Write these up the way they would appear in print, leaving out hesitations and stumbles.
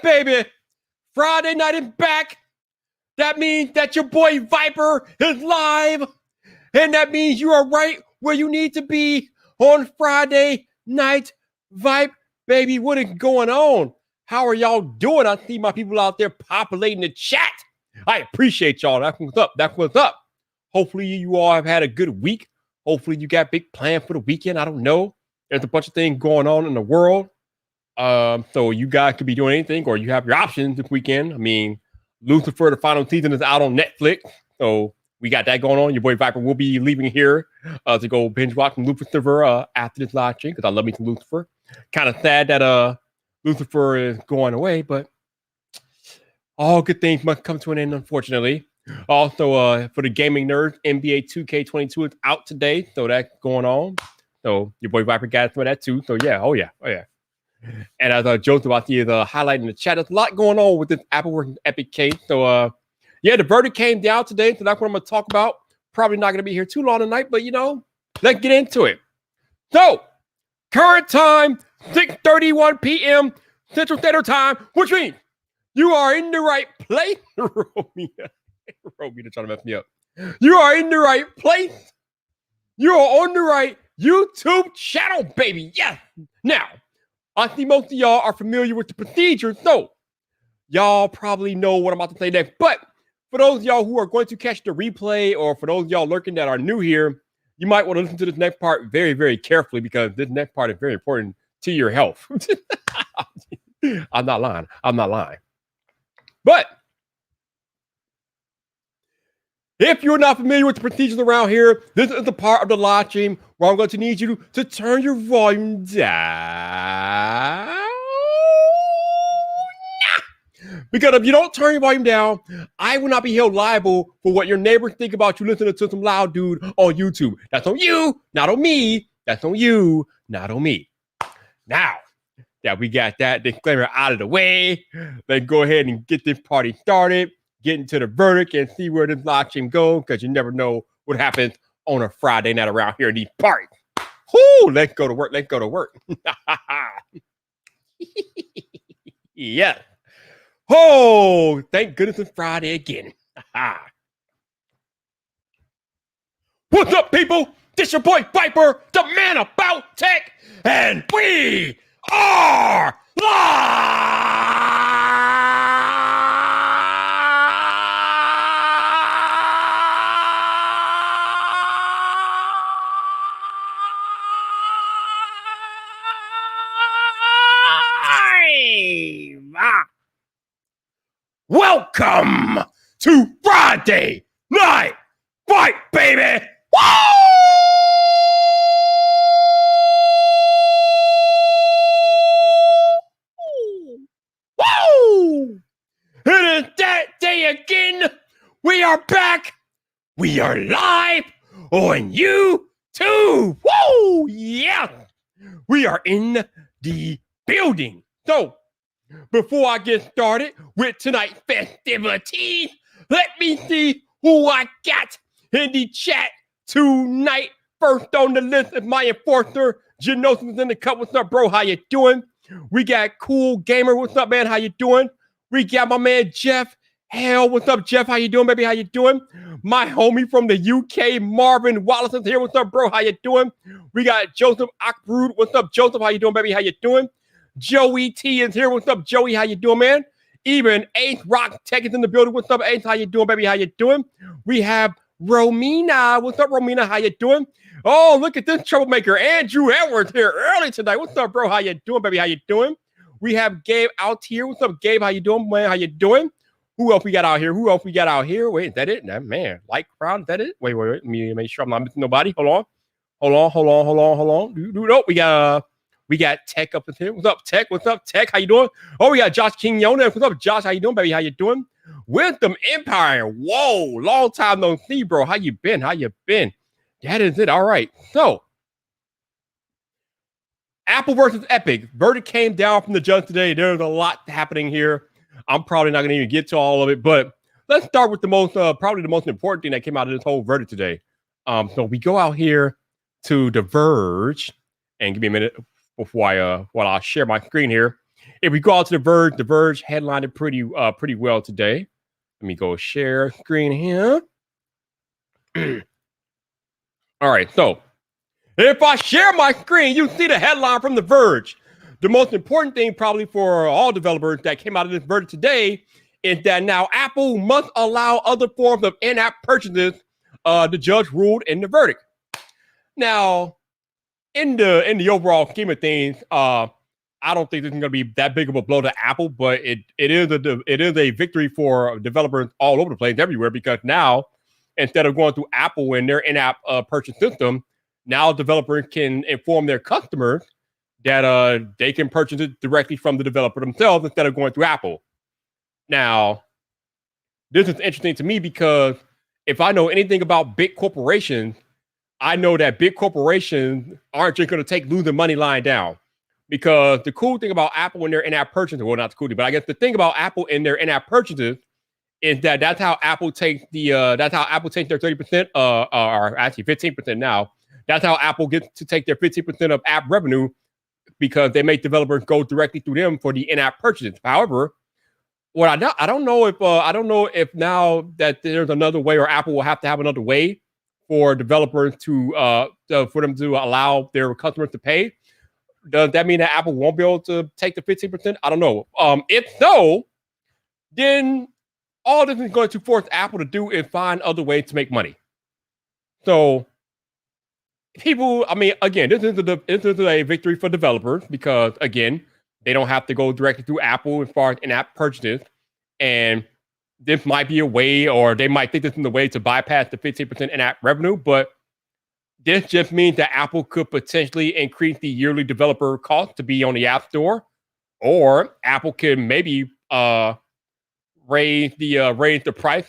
baby. Friday night is back. That means that your boy Viper is live. And that means you are right where you need to be on Friday night. Vibe, baby, what is going on? How are y'all doing? I see my people out there populating the chat. I appreciate y'all. That's what's up. That's what's up. Hopefully you all have had a good week. Hopefully you got big plans for the weekend. I don't know. There's a bunch of things going on in the world. So you guys could be doing anything, or you have your options this weekend. I mean, Lucifer, the final season, is out on Netflix. So we got that going on. Your boy Viper will be leaving here to go binge watching Lucifer after this live stream, because I love me some Lucifer. Kind of sad that Lucifer is going away, but all good things must come to an end, unfortunately. Also, for the gaming nerds, NBA 2K22 is out today, so that's going on. So your boy Viper got some of that too. So yeah, oh yeah. And as Joseph about to highlight in the chat, there's a lot going on with this Apple versus Epic case. So yeah, the verdict came down today, so that's what I'm going to talk about. Probably not going to be here too long tonight, but let's get into it. So current time, 6:31 p.m. Central Standard Time, which means you are in the right place. Romina trying to mess me up. You are in the right place. You are on the right YouTube channel, baby. Yes. Now, I see most of y'all are familiar with the procedure, so y'all probably know what I'm about to say next. But for those of y'all who are going to catch the replay, or for those of y'all lurking that are new here, you might want to listen to this next part very, very carefully, because this next part is very important to your health. I'm not lying. But if you're not familiar with the procedures around here, this is the part of the live stream where I'm going to need you to turn your volume down. Because if you don't turn your volume down, I will not be held liable for what your neighbors think about you listening to some loud dude on YouTube. That's on you, not on me. That's on you, not on me. Now that we got that disclaimer out of the way, let's go ahead and get this party started. Get into the verdict and see where this live stream goes, because you never know what happens on a Friday night around here in these parties. Whoo, let's go to work. Yes. Oh, thank goodness it's Friday again. What's up, people? This your boy Viper, the man about tech, and we are live! Welcome to Friday Night Fight, baby! Woo! Woo! It is that day again. We are back. We are live on YouTube. Woo! Yeah! We are in the building. So, before I get started with tonight's festivities, let me see who I got in the chat tonight. First on the list is my enforcer, Genosis is in the cup. What's up, bro? How you doing? We got Cool Gamer. What's up, man? How you doing? We got my man Jeff. Hell, what's up, Jeff? How you doing, baby? How you doing? My homie from the UK, Marvin Wallace, is here. What's up, bro? How you doing? We got Joseph Ackbrood. What's up, Joseph? How you doing, baby? How you doing? Joey T is here. What's up, Joey? How you doing, man? Even Ace Rock Tech is in the building. What's up, Ace? How you doing, baby? How you doing? We have Romina. What's up, Romina? How you doing? Oh, look at this troublemaker. Andrew Edwards here early tonight. What's up, bro? How you doing, baby? How you doing? We have Gabe out here. What's up, Gabe? How you doing, man? How you doing? Who else we got out here? Wait, is that it? That man, light crowd. Is that it? Wait. Let me make sure I'm not missing nobody. Hold on. No, we got Tech up in here. What's up, Tech? How you doing? Oh, we got Josh King Yona. What's up, Josh? How you doing, baby? How you doing? Wisdom Empire. Whoa, long time no see, bro. How you been? That is it. All right. So, Apple versus Epic. Verdict came down from the judge today. There's a lot happening here. I'm probably not going to even get to all of it, but let's start with the most, probably the most important thing that came out of this whole verdict today. So we go out here to The Verge, and give me a minute before while I share my screen here. if we go out to the Verge headlined it pretty well today. Let me go share screen here. All right, so if I share my screen, you see the headline from The Verge. The most important thing, probably for all developers that came out of this verdict today, is that now Apple must allow other forms of in-app purchases. The judge ruled in the verdict. Now, in the overall scheme of things, I don't think this is going to be that big of a blow to Apple, but it is a victory for developers all over the place, everywhere, because now instead of going through Apple and their in-app purchase system, now developers can inform their customers that they can purchase it directly from the developer themselves instead of going through Apple. Now, this is interesting to me because if I know anything about big corporations, I know that big corporations aren't just going to take losing money lying down. Because the cool thing about Apple and their in-app purchases, well, not the cool thing, but I guess the thing about Apple and their in-app purchases is that that's how Apple takes their 30%, or actually 15% now. That's how Apple gets to take their 15% of app revenue because they make developers go directly through them for the in-app purchases. However, what I don't know if now that there's another way, or Apple will have to have another way for developers for them to allow their customers to pay. Does that mean that Apple won't be able to take the 15%? I don't know. If so, then all this is going to force Apple to do is find other ways to make money. So people, I mean, again, this is a victory for developers because, again, they don't have to go directly through Apple as far as in-app purchases. And this might be a way, or they might think this is the way to bypass the 15% in-app revenue, but this just means that Apple could potentially increase the yearly developer cost to be on the App Store, or Apple could maybe raise the price,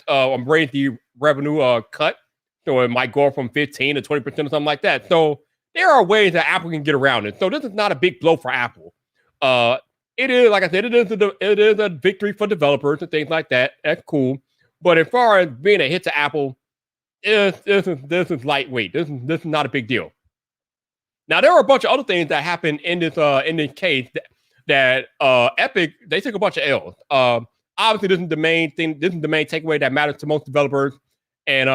raise the revenue cut, so it might go from 15 to 20% or something like that. So there are ways that Apple can get around it. So this is not a big blow for Apple. It is, like I said, it is a victory for developers and things like that. That's cool. But as far as being a hit to Apple, this is lightweight. This is not a big deal. Now there are a bunch of other things that happened in this case that Epic, they took a bunch of L's. Obviously, this is the main thing. This is the main takeaway that matters to most developers, and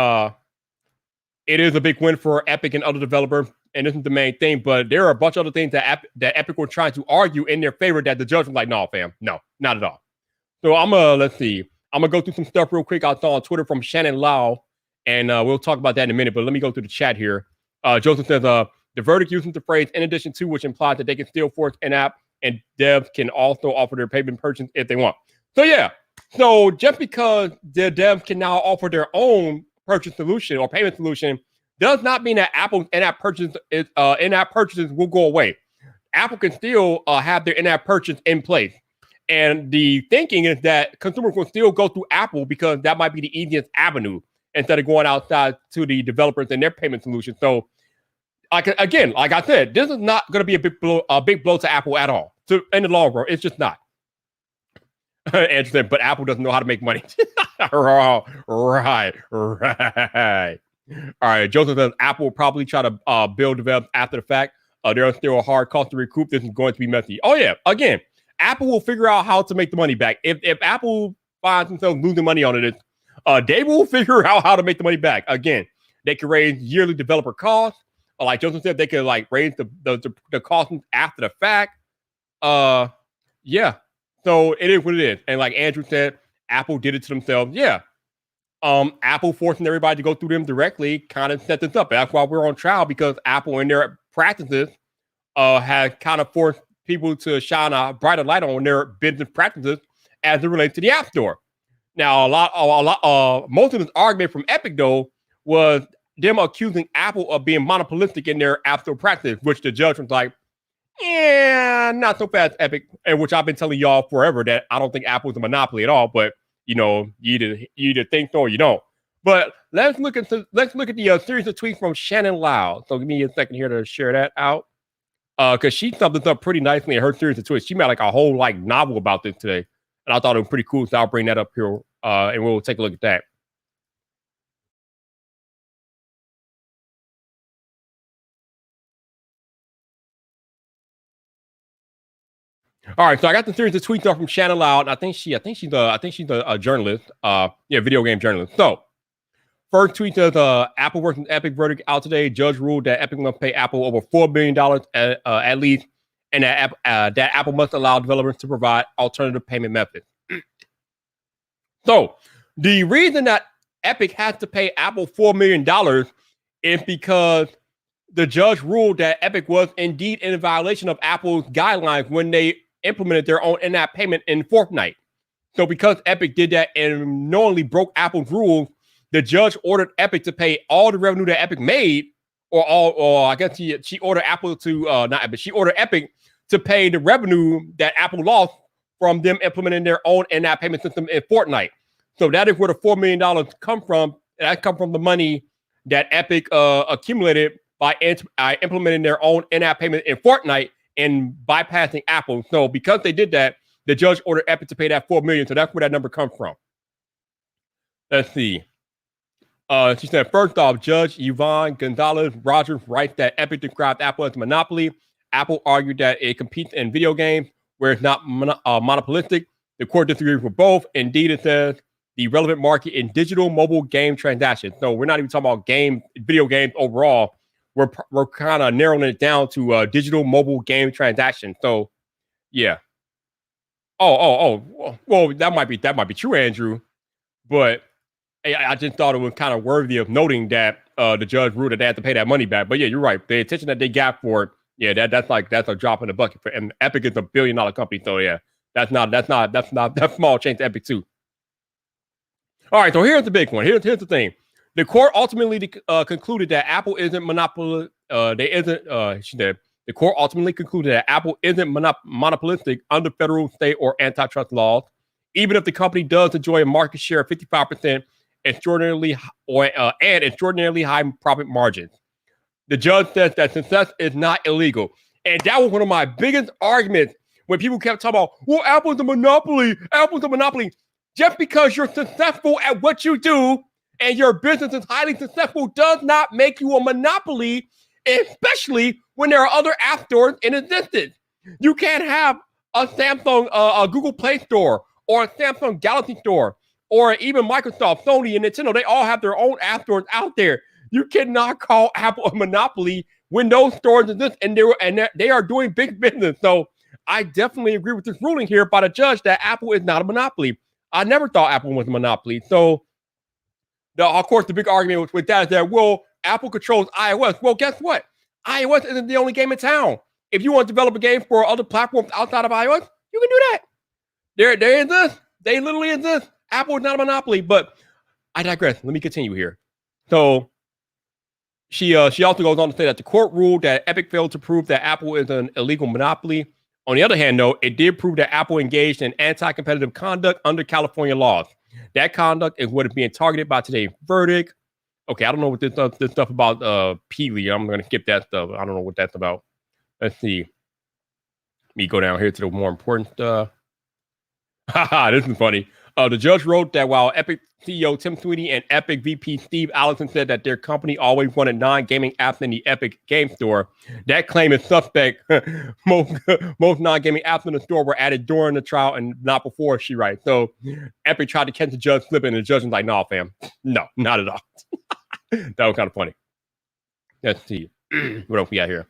it is a big win for Epic and other developers. And this is the main thing. But there are a bunch of other things that Epic were trying to argue in their favor that the judge was like, "No, fam, no, not at all." So let's see. I'm gonna go through some stuff real quick. I saw on Twitter from Shannon Lau, and we'll talk about that in a minute. But let me go through the chat here. Joseph says, the verdict uses the phrase "in addition to," which implies that they can still force in-app, and devs can also offer their payment purchase if they want. So yeah, so just because the devs can now offer their own purchase solution or payment solution does not mean that Apple's in-app purchases will go away. Apple can still have their in-app purchase in place. And the thinking is that consumers will still go through Apple because that might be the easiest avenue instead of going outside to the developers and their payment solution. So, again, like I said, this is not going to be a big blow to Apple at all. So in the long run, it's just not. Andrew said, but Apple doesn't know how to make money. Right. All right. Joseph says Apple will probably try to build developers after the fact. There are still a hard cost to recoup. This is going to be messy. Oh yeah. Again, Apple will figure out how to make the money back. If Apple finds themselves losing money on it, they will figure out how to make the money back. Again, they can raise yearly developer costs. Like Joseph said, they can like raise the costs after the fact. Yeah. So it is what it is. And like Andrew said, Apple did it to themselves. Yeah. Apple forcing everybody to go through them directly kind of set this up. That's why we're on trial, because Apple and their practices has kind of forced people to shine a brighter light on their business practices as it relates to the App Store. Now, most of this argument from Epic, though, was them accusing Apple of being monopolistic in their App Store practice, which the judge was like, yeah, not so fast, Epic. And which I've been telling y'all forever that I don't think Apple's a monopoly at all. But you either think so or you don't. But let's look at the series of tweets from Shannon Lau. So give me a second here to share that out, because she summed this up pretty nicely in her series of tweets. She made like a whole novel about this today, and I thought it was pretty cool. So I'll bring that up here, and we'll take a look at that. All right, so I got the series of tweets from Shannon Loud. I think she's a journalist. Video game journalist. So first tweet says Apple versus Epic verdict out today. Judge ruled that Epic must pay Apple over $4 billion at least, and that Apple must allow developers to provide alternative payment methods. So the reason that Epic has to pay Apple $4 million is because the judge ruled that Epic was indeed in violation of Apple's guidelines when they implemented their own in-app payment in Fortnite. So because Epic did that and knowingly broke Apple's rules, the judge ordered Epic to pay all the revenue that Epic made, or I guess she ordered Apple to not Epic, she ordered Epic to pay the revenue that Apple lost from them implementing their own in-app payment system in Fortnite. So that is where the $4 million come from. That comes from the money that Epic accumulated by implementing their own in-app payment in Fortnite and bypassing Apple. So because they did that, the judge ordered Epic to pay that $4 million. So that's where that number comes from. Let's see. She said, first off, Judge Yvonne Gonzalez Rogers writes that Epic described Apple as a monopoly. Apple argued that it competes in video games where it's not monopolistic. The court disagrees with both. Indeed, it says the relevant market in digital mobile game transactions. So we're not even talking about video games overall. We're kind of narrowing it down to digital mobile game transactions. So, yeah. Well, that might be true, Andrew. But I just thought it was kind of worthy of noting that the judge ruled that they had to pay that money back. But yeah, you're right. The attention that they got for it, yeah, that's a drop in the bucket. And Epic is a $1 billion company, so yeah, that's small change to Epic too. All right, so here's the big one. Here's the thing. The court ultimately concluded that Apple isn't monopoly. She said the court ultimately concluded that Apple isn't monopolistic under federal, state, or antitrust laws, even if the company does enjoy a market share of 55%, extraordinarily high profit margins. The judge says that success is not illegal, and that was one of my biggest arguments when people kept talking about, well, Apple's a monopoly. Apple's a monopoly. Just because you're successful at what you do and your business is highly successful does not make you a monopoly, especially when there are other app stores in existence. You can't have a Samsung, a Google Play Store, or a Samsung Galaxy Store, or even Microsoft, Sony, and Nintendo. They all have their own app stores out there. You cannot call Apple a monopoly when those stores exist and they are doing big business. So I definitely agree with this ruling here by the judge that Apple is not a monopoly. I never thought Apple was a monopoly. So, of course, the big argument with that is that, well, Apple controls iOS. Well, guess what? iOS isn't the only game in town. If you want to develop a game for other platforms outside of iOS, you can do that. There is this. They literally exist. Apple is not a monopoly, but I digress. Let me continue here. So she also goes on to say that the court ruled that Epic failed to prove that Apple is an illegal monopoly. On the other hand, though, it did prove that Apple engaged in anti-competitive conduct under California laws. That conduct is what is being targeted by today's verdict. Okay, I don't know what this stuff about Peely. I'm going to skip that stuff. I don't know what that's about. Let's see. Let me go down here to the more important stuff. This is funny. The judge wrote that while Epic CEO Tim Sweeney and Epic VP Steve Allison said that their company always wanted non-gaming apps in the Epic Game Store, that claim is suspect. Most non-gaming apps in the store were added during the trial and not before, she writes. So Epic tried to catch the judge slipping, and the judge was like, "No, fam. No, not at all." That was kind of funny. Let's see. What else we got here?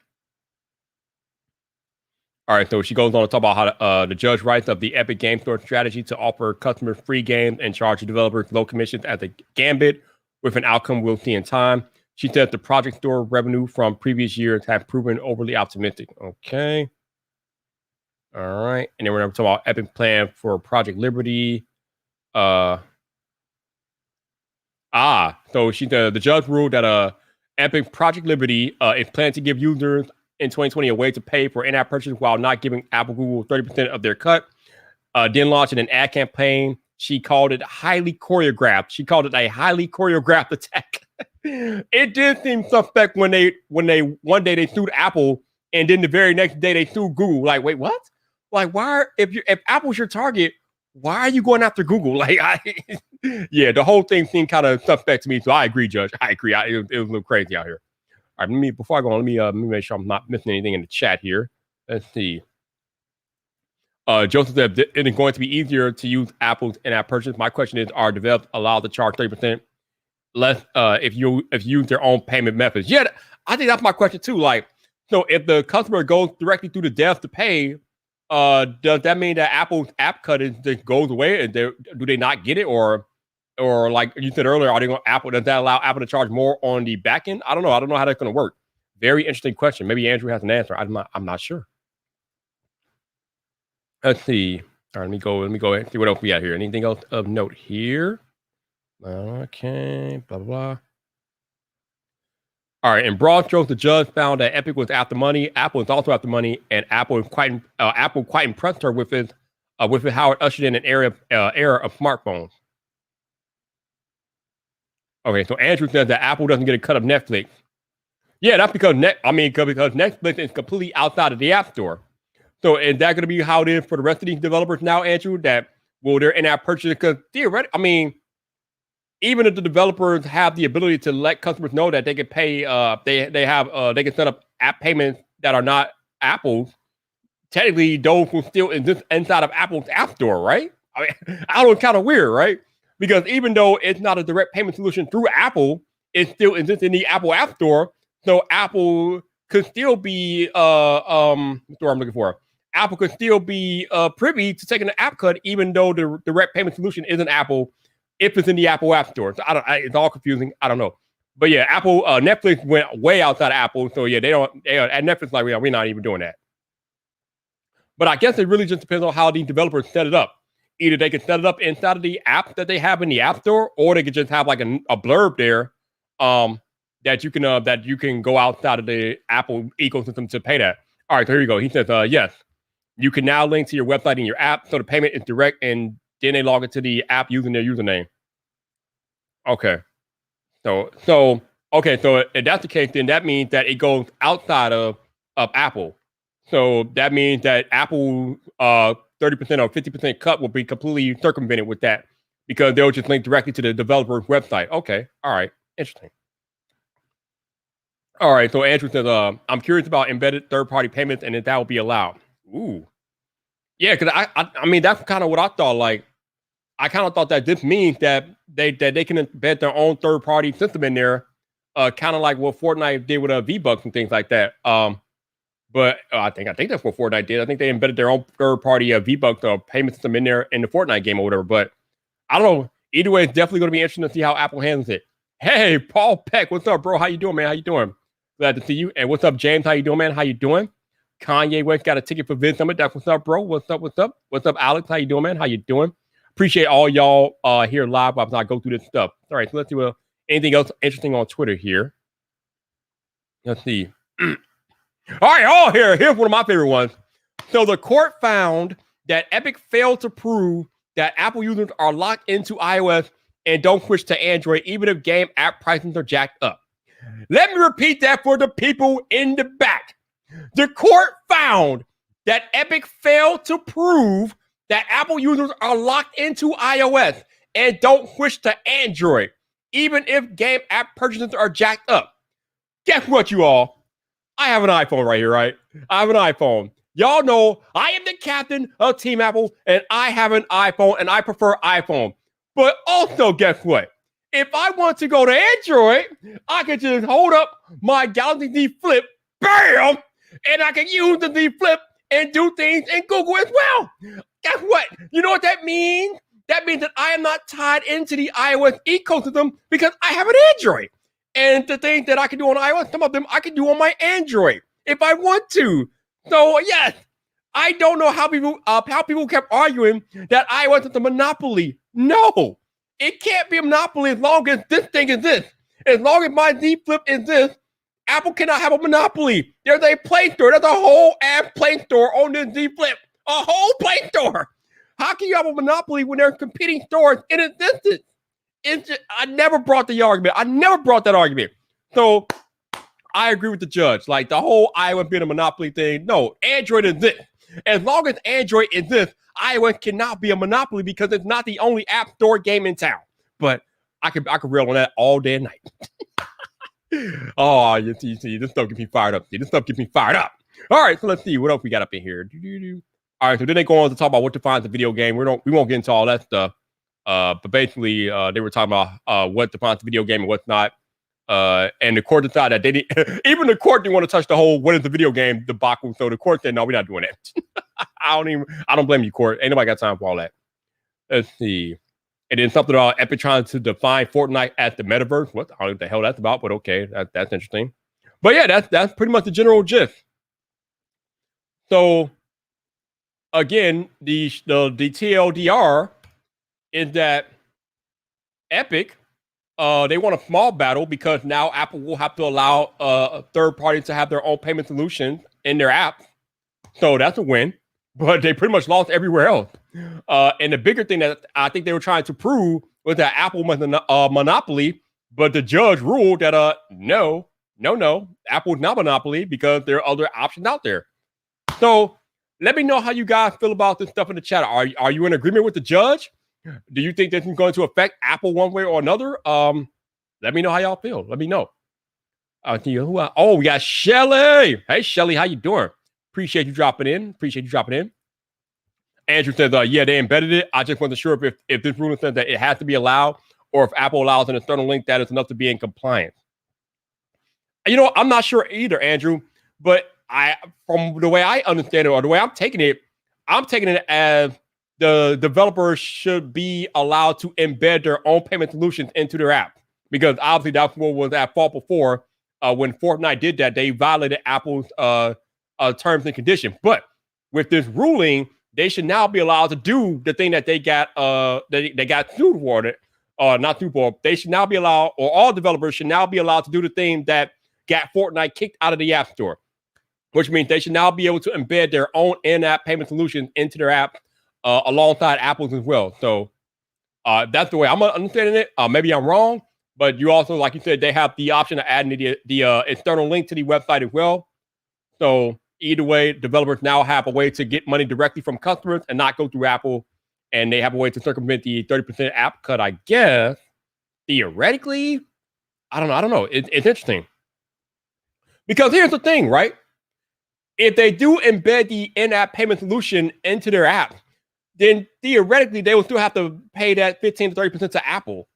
All right, so she goes on to talk about how the judge writes up the Epic Game Store strategy to offer customers free games and charge developers low commissions at the gambit with an outcome we'll see in time. She said the Project Store revenue from previous years have proven overly optimistic. Okay. All right. And then we're going to talk about Epic plan for Project Liberty. So she the judge ruled that Epic Project Liberty is planned to give users in 2020 a way to pay for in-app purchases while not giving Apple Google 30% of their cut. Then launching an ad campaign. She called it highly choreographed. She called it a highly choreographed attack. It did seem suspect when they one day they sued Apple and then the very next day they sued Google. Like, wait, what? Like, why? If Apple's your target, why are you going after Google? Like, yeah, the whole thing seemed kind of suspect to me. So I agree, Judge. I agree. It was a little crazy out here. All right, before I go on, let me make sure I'm not missing anything in the chat here. Let's see. Joseph said it is going to be easier to use Apple's in-app purchase. My question is, are developers allowed to charge 30% less if you use their own payment methods? Yeah, I think that's my question too. Like, so if the customer goes directly through the dev to pay, does that mean that Apple's app cut just goes away, and do they not get it, or like you said earlier, are they going Apple? Does that allow Apple to charge more on the back end? I don't know. I don't know how that's going to work. Very interesting question. Maybe Andrew has an answer. I'm not sure. Let's see. All right, let me go ahead and see what else we got here. Anything else of note here? Okay, blah, blah, blah. All right, in broad strokes, the judge found that Epic was after money. Apple was also after money, and Apple quite impressed her with how it ushered in an era of smartphones. Okay, so Andrew says that Apple doesn't get a cut of Netflix. Yeah, that's because because Netflix is completely outside of the App Store. So is that going to be how it is for the rest of these developers now, Andrew? That they're in-app purchase? Because theoretically, even if the developers have the ability to let customers know that they can pay, they can set up app payments that are not Apple's. Technically, those will still exist inside of Apple's App Store, right? I mean, I don't kind of weird, right? Because even though it's not a direct payment solution through Apple, it still exists in the Apple App Store. So Apple could still be what's the word I'm looking for? Apple could still be privy to taking the app cut, even though the direct payment solution isn't Apple, if it's in the Apple App Store. So it's all confusing. I don't know. But yeah, Netflix went way outside of Apple. So yeah, at Netflix, like, we're not even doing that. But I guess it really just depends on how the developers set it up. Either they can set it up inside of the app that they have in the App Store, or they could just have like a blurb there that you can go outside of the Apple ecosystem to pay that. All right, so here you go. He says, yes, you can now link to your website in your app, so the payment is direct, and then they log into the app using their username. Okay. So if that's the case, then that means that it goes outside of Apple. So that means that Apple 30% or 50% cut will be completely circumvented with that, because they'll just link directly to the developer's website. Okay. All right. Interesting. All right. So Andrew says, I'm curious about embedded third-party payments and if that will be allowed. Ooh. Yeah, because I mean, that's kind of what I thought. Like, I kind of thought that this means that they can embed their own third-party system in there, kind of like what Fortnite did with V-Bucks and things like that. But I think that's what Fortnite did. I think they embedded their own third-party V-Bucks payment system in there in the Fortnite game or whatever. But I don't know. Either way, it's definitely going to be interesting to see how Apple handles it. Hey, Paul Peck, what's up, bro? How you doing, man? How you doing? Glad to see you. And what's up, James? How you doing, man? How you doing? Kanye West got a ticket for Vid Summit. That's what's up, bro. What's up? What's up? What's up, Alex? How you doing, man? How you doing? Appreciate all y'all here live while I go through this stuff. All right, so let's see anything else interesting on Twitter here. Let's see. All right, here's one of my favorite ones. So the court found that Epic failed to prove that Apple users are locked into iOS and don't switch to Android, even if game app prices are jacked up. Let me repeat that for the people in the back. The court found that Epic failed to prove that Apple users are locked into iOS and don't switch to Android, even if game app purchases are jacked up. Guess what, you all? I have an iPhone right here, right? I have an iPhone. Y'all know I am the captain of Team Apple, and I have an iPhone, and I prefer iPhone. But also, guess what? If I want to go to Android, I can just hold up my Galaxy Z Flip, bam, and I can use the Z Flip and do things in Google as well. Guess what? You know what that means? That means that I am not tied into the iOS ecosystem because I have an Android. And the things that I can do on iOS, some of them I can do on my Android if I want to. So yes, I don't know how people kept arguing that iOS is a monopoly. No, it can't be a monopoly as long as this thing is this. As long as my Z Flip is this, Apple cannot have a monopoly. There's a Play Store. There's a whole ass Play Store on this Z Flip. A whole Play Store. How can you have a monopoly when there's competing stores in existence? I never brought the argument. I never brought that argument. So I agree with the judge. Like the whole iOS being a monopoly thing. No, Android is this. As long as Android is this, iOS cannot be a monopoly because it's not the only app store game in town. But I could rail on that all day and night. Oh, you see, this stuff gets me fired up. This stuff gets me fired up. All right, so let's see what else we got up in here. All right, so then they go on to talk about what defines a video game. We won't get into all that stuff. But basically, they were talking about what defines a video game and what's not. And the court decided that they didn't, even the court didn't want to touch the whole what is the video game debacle. So the court said, no, we're not doing that. I don't blame you, court. Ain't nobody got time for all that. Let's see. And then something about Epic trying to define Fortnite as the metaverse. What? I don't know what the hell that's about, but okay, that's interesting. But yeah, that's pretty much the general gist. So again, the TLDR is that Epic, they want a small battle because now Apple will have to allow a third party to have their own payment solution in their app. So that's a win. But they pretty much lost everywhere else. And the bigger thing that I think they were trying to prove was that Apple was a monopoly, but the judge ruled that no, Apple's not monopoly because there are other options out there. So let me know how you guys feel about this stuff in the chat. Are you in agreement with the judge? Do you think this is going to affect Apple one way or another? Let me know how y'all feel. Let me know. We got Shelly. Hey, Shelly, how you doing? Appreciate you dropping in. Andrew says, yeah, they embedded it. I just wasn't sure if this ruling says that it has to be allowed or if Apple allows an external link that is enough to be in compliance. I'm not sure either, Andrew, but from the way I understand it or the way I'm taking it as the developers should be allowed to embed their own payment solutions into their app because obviously that's what was at fault before. When Fortnite did that, they violated Apple's terms and conditions. But with this ruling, they should now be allowed to do the thing that they got they got sued for it, not sued for. They should now be allowed, or all developers should now be allowed to do the thing that got Fortnite kicked out of the App Store, which means they should now be able to embed their own in-app payment solutions into their app alongside Apple's as well. So that's the way I'm understanding it. Maybe I'm wrong, but you also, like you said, they have the option of adding the external link to the website as well. So either way, developers now have a way to get money directly from customers and not go through Apple, and they have a way to circumvent the 30% app cut, I guess. Theoretically, I don't know. It's interesting. Because here's the thing, right? If they do embed the in-app payment solution into their app, then theoretically they will still have to pay that 15 to 30% to Apple.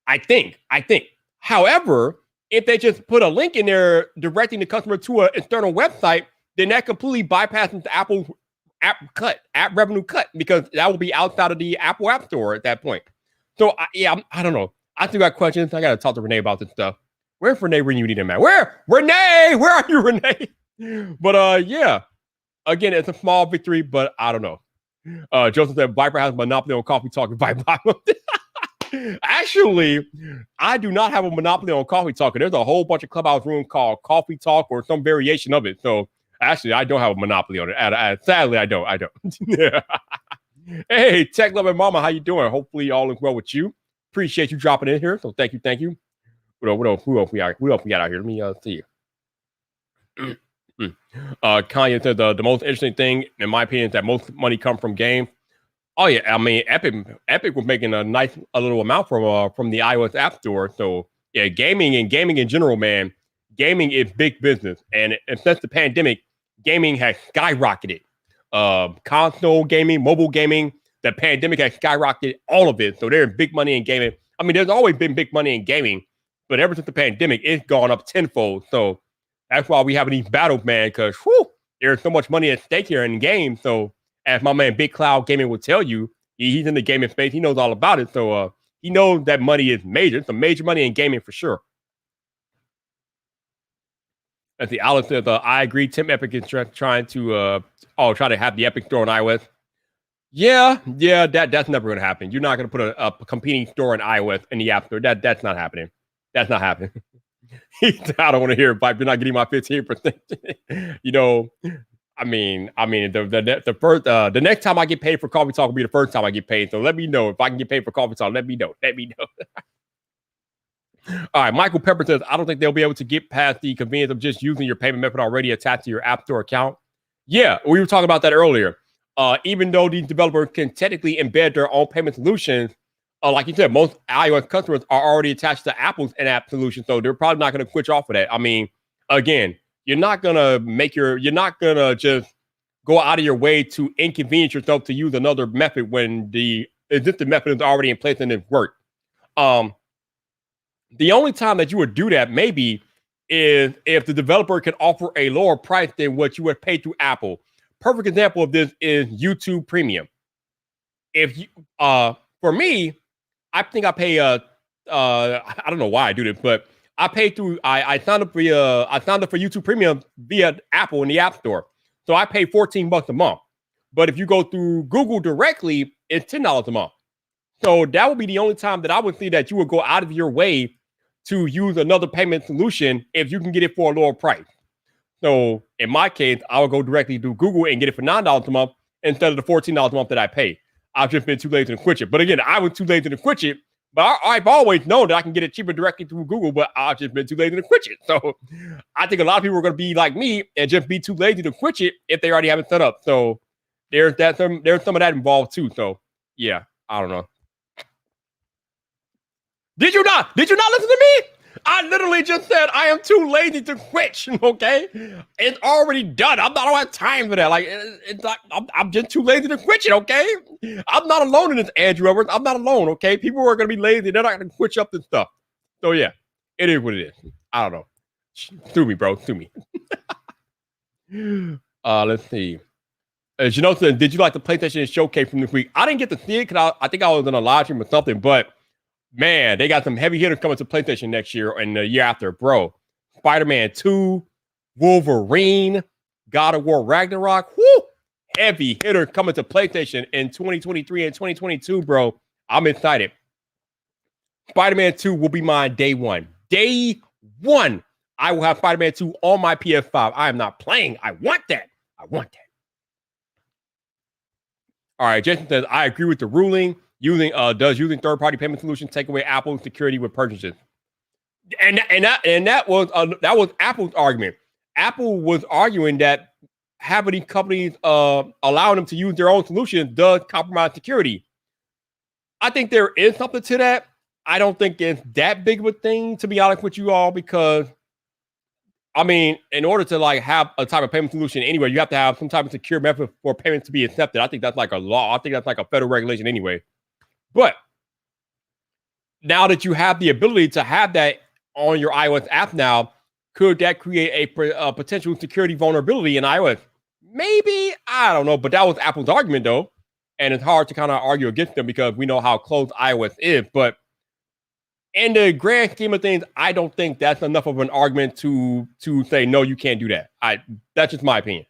I think. However, if they just put a link in there directing the customer to an external website, then that completely bypasses the Apple app revenue cut, because that will be outside of the Apple App Store at that point. So I don't know. I still got questions. I got to talk to Renee about this stuff. Where's Renee when you need him, man? Renee? Where are you, Renee? But yeah, again, it's a small victory, but I don't know. Joseph said Viper has a monopoly on coffee talk. Actually, I do not have a monopoly on coffee talk. There's a whole bunch of clubhouse rooms called Coffee Talk or some variation of it. So actually, I don't have a monopoly on it. Sadly, I don't. Hey, Tech Loving Mama, how you doing? Hopefully, all is well with you. Appreciate you dropping in here. So thank you. What else we got out here? Let me see. Kanye said the most interesting thing, in my opinion, is that most money comes from games. Oh yeah, I mean, Epic was making a little amount from the iOS App Store. So yeah, gaming in general, man, gaming is big business, and since the pandemic, gaming has skyrocketed. Console gaming, mobile gaming, the pandemic has skyrocketed all of it. So there's big money in gaming. I mean, there's always been big money in gaming, but ever since the pandemic, it's gone up tenfold. So that's why we have these battles, man, because there's so much money at stake here in games. So as my man Big Cloud Gaming will tell you, he's in the gaming space. He knows all about it. So he knows that money is major. It's some major money in gaming for sure. As the Alex says, I agree. Tim Epic is trying to have the Epic store on iOS. Yeah, that's never going to happen. You're not going to put a competing store on iOS in the App Store. That's not happening. That's not happening. I don't want to hear it, but you're not getting my 15%. I mean, the next time I get paid for Coffee Talk will be the first time I get paid. So let me know if I can get paid for Coffee Talk. Let me know. All right, Michael Pepper says, I don't think they'll be able to get past the convenience of just using your payment method already attached to your App Store account. Yeah, we were talking about that earlier. Even though these developers can technically embed their own payment solutions, like you said, most iOS customers are already attached to Apple's in-app solution, so they're probably not going to switch off of that. I mean, again, you're not gonna just go out of your way to inconvenience yourself to use another method when the existing method is already in place and it worked. The only time that you would do that maybe is if the developer can offer a lower price than what you would pay through Apple. Perfect example of this is YouTube Premium. If you, for me, I think I pay I don't know why I do this, but I pay through I signed up for YouTube Premium via Apple in the App Store. So I pay $14 a month. But if you go through Google directly, it's $10 a month. So that would be the only time that I would see that you would go out of your way to use another payment solution if you can get it for a lower price. So in my case, I would go directly to Google and get it for $9 a month instead of the $14 a month that I pay. I've just been too lazy to switch it. But again, I was too lazy to switch it. But I've always known that I can get it cheaper directly through Google, but I've just been too lazy to switch it. So I think a lot of people are going to be like me and just be too lazy to switch it if they already have it set up. So there's some of that involved too. So yeah, I don't know. Did you not listen to me? I literally just said I am too lazy to switch. Okay, it's already done. I don't have time for that. Like it's like I'm just too lazy to switch it. Okay, I'm not alone in this, Andrew Edwards. I'm not alone. Okay, people are gonna be lazy. They're not gonna switch up this stuff. So yeah, it is what it is. I don't know. Sue me, bro. Sue me. Let's see. As you know, did you like the PlayStation Showcase from this week? I didn't get to see it because I think I was in a live stream or something, but. Man, they got some heavy hitters coming to PlayStation next year and the year after, bro. Spider-Man 2, Wolverine, God of War Ragnarok. Woo! Heavy hitter coming to PlayStation in 2023 and 2022, bro. I'm excited. Spider-Man 2 will be mine day one. Day one, I will have Spider-Man 2 on my PS5. I am not playing. I want that. All right, Jason says, I agree with the ruling. Does using third-party payment solutions take away Apple's security with purchases? And that was Apple's argument. Apple was arguing that having these companies allowing them to use their own solutions does compromise security. I think there is something to that. I don't think it's that big of a thing, to be honest with you all, because I mean, in order to like have a type of payment solution anyway, you have to have some type of secure method for payments to be accepted. I think that's like a law. I think that's like a federal regulation anyway. But now that you have the ability to have that on your iOS app now, could that create a potential security vulnerability in iOS? Maybe. I don't know. But that was Apple's argument, though. And it's hard to kind of argue against them because we know how close iOS is. But in the grand scheme of things, I don't think that's enough of an argument to say, no, you can't do that. That's just my opinion.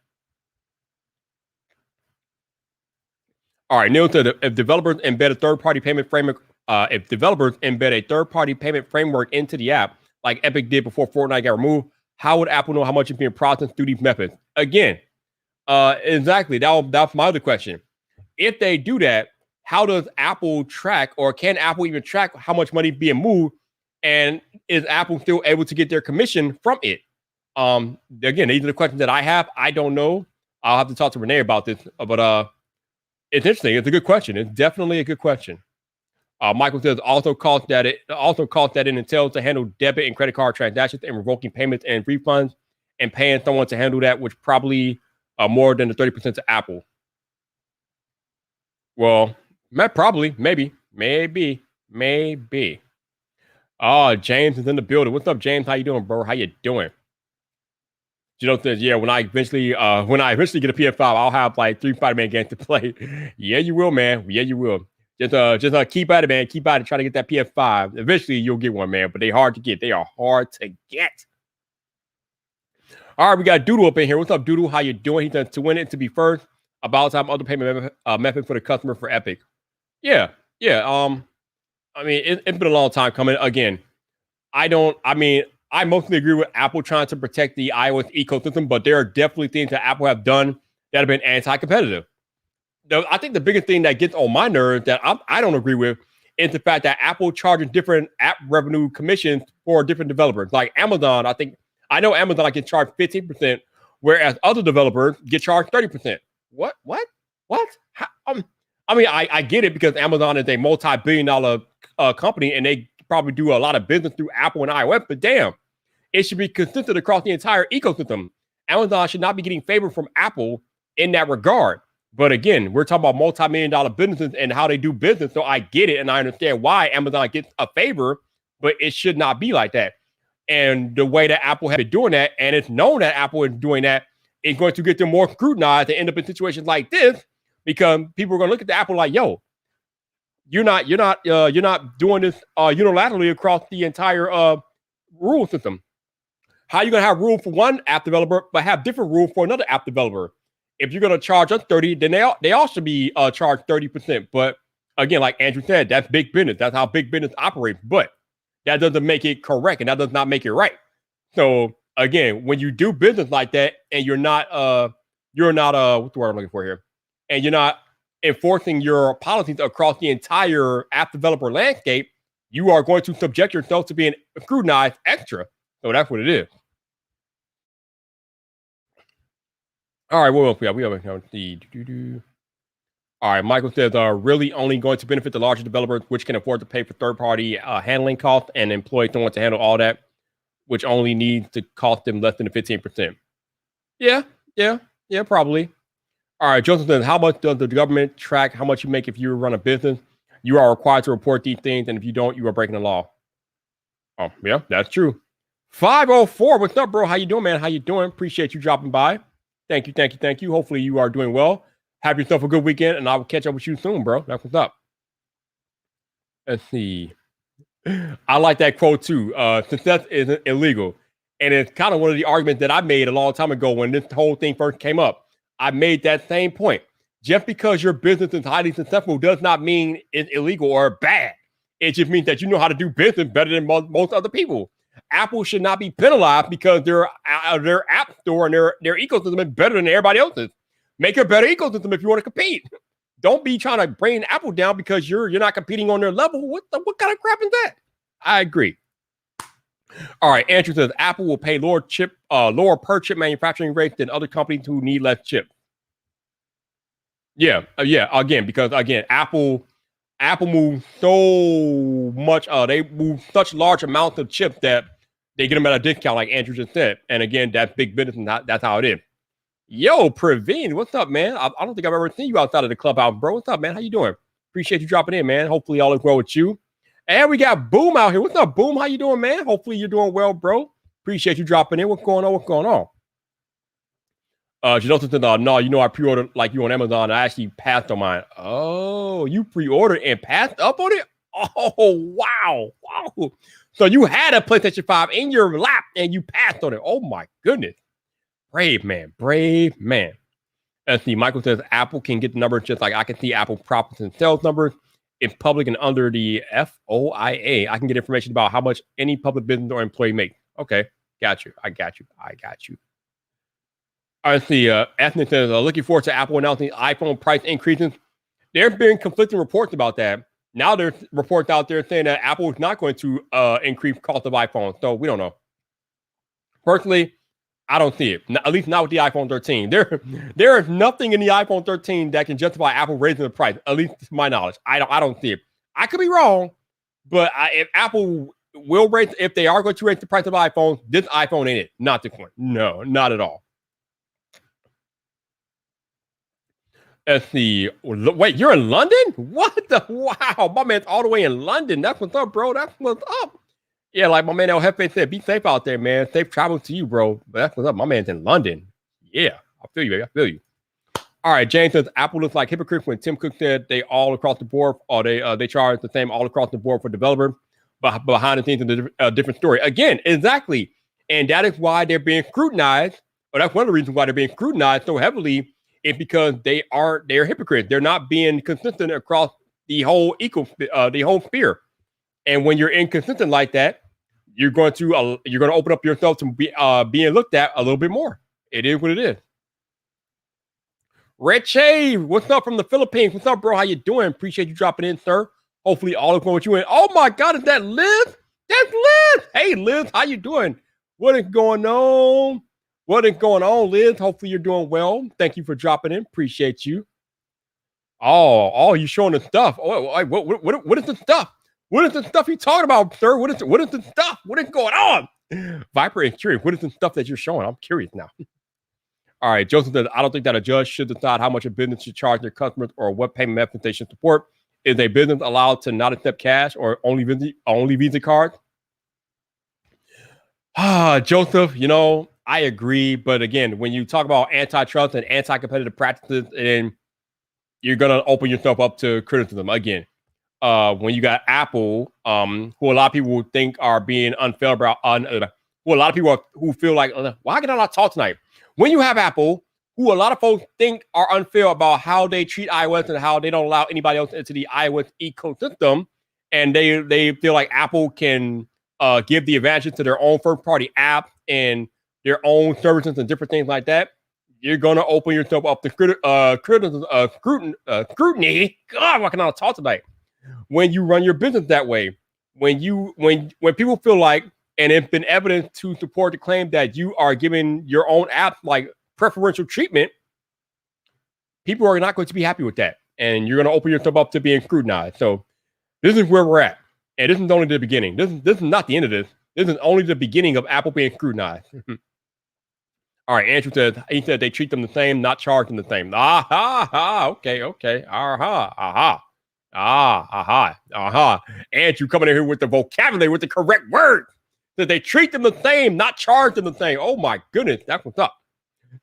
All right, Neil said if developers embed a third-party payment framework, into the app, like Epic did before Fortnite got removed, how would Apple know how much is being processed through these methods? Again, exactly. That's my other question. If they do that, how does Apple track, or can Apple even track how much money is being moved? And is Apple still able to get their commission from it? Again, these are the questions that I have. I don't know. I'll have to talk to Renee about this, but it's interesting. It's a good question. It's definitely a good question. Michael says also cost that in Intel to handle debit and credit card transactions and revoking payments and refunds and paying someone to handle that, which probably more than the 30% to Apple. Well, probably, maybe. Oh, James is in the building. What's up, James? How you doing, bro? How you doing? You know, yeah, when I eventually get a PS5, I'll have like 3 Spider-Man games to play. Yeah, you will, man. Yeah, you will. Just keep at it, man. Keep at it. Try to get that PS5. Eventually, you'll get one, man. But they're hard to get. They are hard to get. All right, we got Doodle up in here. What's up, Doodle? How you doing? He says to win it to be first. About time other payment method for the customer for Epic. Yeah. I mean, it's been a long time coming. Again, I mostly agree with Apple trying to protect the iOS ecosystem, but there are definitely things that Apple have done that have been anti-competitive. I think the biggest thing that gets on my nerves that I don't agree with is the fact that Apple charges different app revenue commissions for different developers. Like Amazon, I know Amazon gets charged 15%, whereas other developers get charged 30%. What? How, I get it because Amazon is a multi-billion-dollar company and they probably do a lot of business through Apple and iOS, but damn, it should be consistent across the entire ecosystem. Amazon should not be getting favor from Apple in that regard. But again, we're talking about multi-million-dollar businesses and how they do business. So I get it, and I understand why Amazon gets a favor, but it should not be like that. And the way that Apple has been doing that, and it's known that Apple is doing that, is going to get them more scrutinized and end up in situations like this, because people are going to look at the Apple like, yo, you're not doing this unilaterally across the entire rule system. How are you going to have rule for one app developer, but have different rule for another app developer? If you're going to charge us 30, then they all should be charged 30%. But again, like Andrew said, that's big business. That's how big business operates. But that doesn't make it correct, and that does not make it right. So again, when you do business like that, and you're not what's the word I'm looking for here, and you're not enforcing your policies across the entire app developer landscape, you are going to subject yourself to being scrutinized extra. So that's what it is. All right, what else we have? We have the all right, Michael says, really only going to benefit the larger developers, which can afford to pay for third-party handling costs and employ someone to handle all that, which only needs to cost them less than 15%. Yeah, probably. All right, Joseph says, how much does the government track how much you make if you run a business? You are required to report these things, and if you don't, you are breaking the law. Oh, yeah, that's true. 504, what's up, bro? How you doing, man? How you doing? Appreciate you dropping by. Thank you. Hopefully you are doing well. Have yourself a good weekend, and I will catch up with you soon, bro. That's what's up. Let's see. I like that quote, too. Success isn't illegal. And it's kind of one of the arguments that I made a long time ago when this whole thing first came up. I made that same point. Just because your business is highly successful does not mean it's illegal or bad. It just means that you know how to do business better than most other people. Apple should not be penalized because their app store and their ecosystem is better than everybody else's. Make a better ecosystem if you want to compete. Don't be trying to bring Apple down because you're not competing on their level. What kind of crap is that? I agree. All right, Andrew says Apple will pay lower per chip manufacturing rates than other companies who need less chips. Yeah. Because Apple moves so much. They move such large amounts of chips that they get them at a discount, like Andrew just said. And again, that's big business, and that's how it is. Yo, Praveen, what's up, man? I don't think I've ever seen you outside of the clubhouse, bro. What's up, man? How you doing? Appreciate you dropping in, man. Hopefully all is well with you. And we got Boom out here. What's up, Boom? How you doing, man? Hopefully you're doing well, bro. Appreciate you dropping in. What's going on? Janelle said, no, I pre-ordered like you on Amazon. I actually passed on mine. Oh, you pre-ordered and passed up on it? Oh, wow. So you had a PlayStation 5 in your lap and you passed on it. Oh, my goodness. Brave man. Let's see. Michael says Apple can get the numbers just like I can see Apple profits and sales numbers. It's public and under the FOIA. I can get information about how much any public business or employee makes. Okay. Got you. I got you. All right, let's see. Ethnic says, looking forward to Apple announcing iPhone price increases. There have been conflicting reports about that. Now there's reports out there saying that Apple is not going to increase cost of iPhone. So we don't know. Personally, I don't see it. At least not with the iPhone 13. There is nothing in the iPhone 13 that can justify Apple raising the price. At least to my knowledge, I don't see it. I could be wrong, but if Apple will raise, if they are going to raise the price of iPhones, this iPhone ain't it. Not this one. No, not at all. Let's see. Wait, you're in London? What the? Wow, my man's all the way in London. That's what's up, bro. That's what's up. Yeah, like my man El Jefe said, be safe out there, man. Safe travel to you, bro. But that's what's up. My man's in London. Yeah, I feel you, baby. I feel you. All right, James says Apple looks like hypocrites when Tim Cook said they all across the board, or they charge the same all across the board for developer, but behind the scenes is a different story. Again, exactly, and that is why they're being scrutinized. Or that's one of the reasons why they're being scrutinized so heavily. It's because they're hypocrites. They're not being consistent across the whole the whole sphere. And when you're inconsistent like that, you're going to open up yourself to being looked at a little bit more. It is what it is. Red Shave, what's up from the Philippines? What's up, bro? How you doing? Appreciate you dropping in, sir. Hopefully all is going with you in. Oh my God, is that Liz? That's Liz. Hey, Liz, how you doing? What is going on? Liz? Hopefully you're doing well. Thank you for dropping in. Appreciate you. Oh, you showing the stuff. Oh, what is the stuff? What is the stuff you talking about, sir? What is the stuff? What is going on? Viper is curious. What is the stuff that you're showing? I'm curious now. All right, Joseph says, I don't think that a judge should decide how much a business should charge their customers or what payment method they should support. Is a business allowed to not accept cash or only Visa cards? Joseph, I agree. But again, when you talk about antitrust and anti-competitive practices, and you're going to open yourself up to criticism again. When you got Apple, who a lot of people think are being unfair about, who a lot of people who feel like, why can I not talk tonight? When you have Apple, who a lot of folks think are unfair about how they treat iOS and how they don't allow anybody else into the iOS ecosystem, and they feel like Apple can give the advantage to their own first-party app and their own services and different things like that, you're going to open yourself up to scrutiny. God, why can I not talk tonight? When you run your business that way, when people feel like, and it's been evidence to support the claim that you are giving your own app like preferential treatment, people are not going to be happy with that. And you're going to open yourself up to being scrutinized. So this is where we're at. And this is only the beginning. This is not the end of this. This is only the beginning of Apple being scrutinized. All right, Andrew said, he said they treat them the same, not charge them the same. Okay. Andrew coming in here with the vocabulary, with the correct word. That they treat them the same, not charge them the same. Oh my goodness, that's what's up.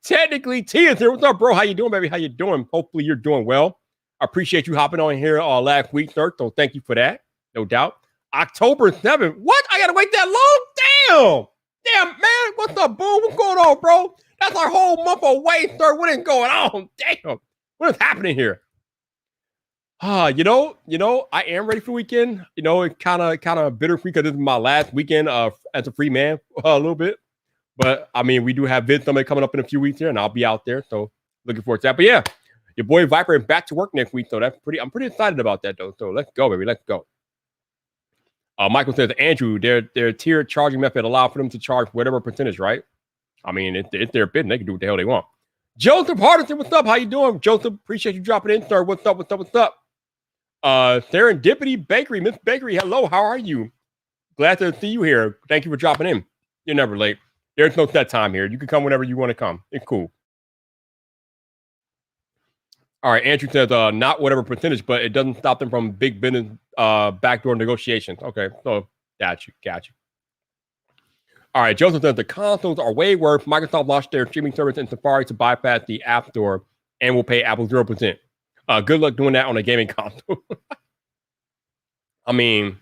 Technically, T is here. What's up, bro? How you doing, baby? How you doing? Hopefully you're doing well. I appreciate you hopping on here last week, sir. So thank you for that. No doubt. October 7th. What? I gotta wait that long? Damn, man. What's up, boo? What's going on, bro? That's our whole month away, sir. What is going on? Damn. What is happening here? I am ready for the weekend. It's kind of bitter because this is my last weekend as a free man a little bit. But I mean, we do have Vid Summit coming up in a few weeks here, and I'll be out there. So looking forward to that. But yeah, your boy Viper is back to work next week. So I'm pretty excited about that though. So let's go, baby. Let's go. Michael says, Andrew, their tiered charging method allow for them to charge whatever percentage, right? I mean, it's their bid, and they can do what the hell they want. Joseph Hardison, what's up? How you doing, Joseph? Appreciate you dropping in, sir. What's up? Serendipity Bakery, Miss Bakery, hello, how are you? Glad to see you here. Thank you for dropping in. You're never late. There's no set time here. You can come whenever you want to come. It's cool. All right, Andrew says, not whatever percentage, but it doesn't stop them from big business backdoor negotiations. Okay, so got you. All right, Joseph says, the consoles are way worse. Microsoft launched their streaming service in Safari to bypass the App Store and will pay Apple 0%. Good luck doing that on a gaming console. I mean,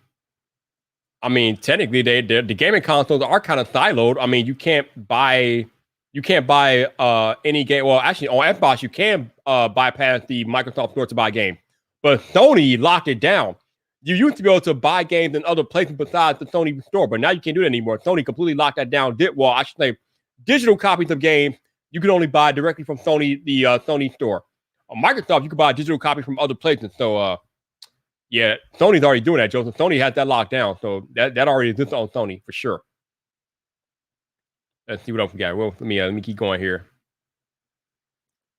technically, the gaming consoles are kind of siloed. I mean, you can't buy any game. Well, actually, on Xbox, you can bypass the Microsoft Store to buy games, but Sony locked it down. You used to be able to buy games in other places besides the Sony Store, but now you can't do that anymore. Sony completely locked that down. I should say, digital copies of games you can only buy directly from Sony, the Sony Store. On Microsoft, you can buy digital copies from other places. So, yeah, Sony's already doing that, Joseph. Sony has that locked down. So that already exists on Sony for sure. Let's see what else we got. Well, let me keep going here.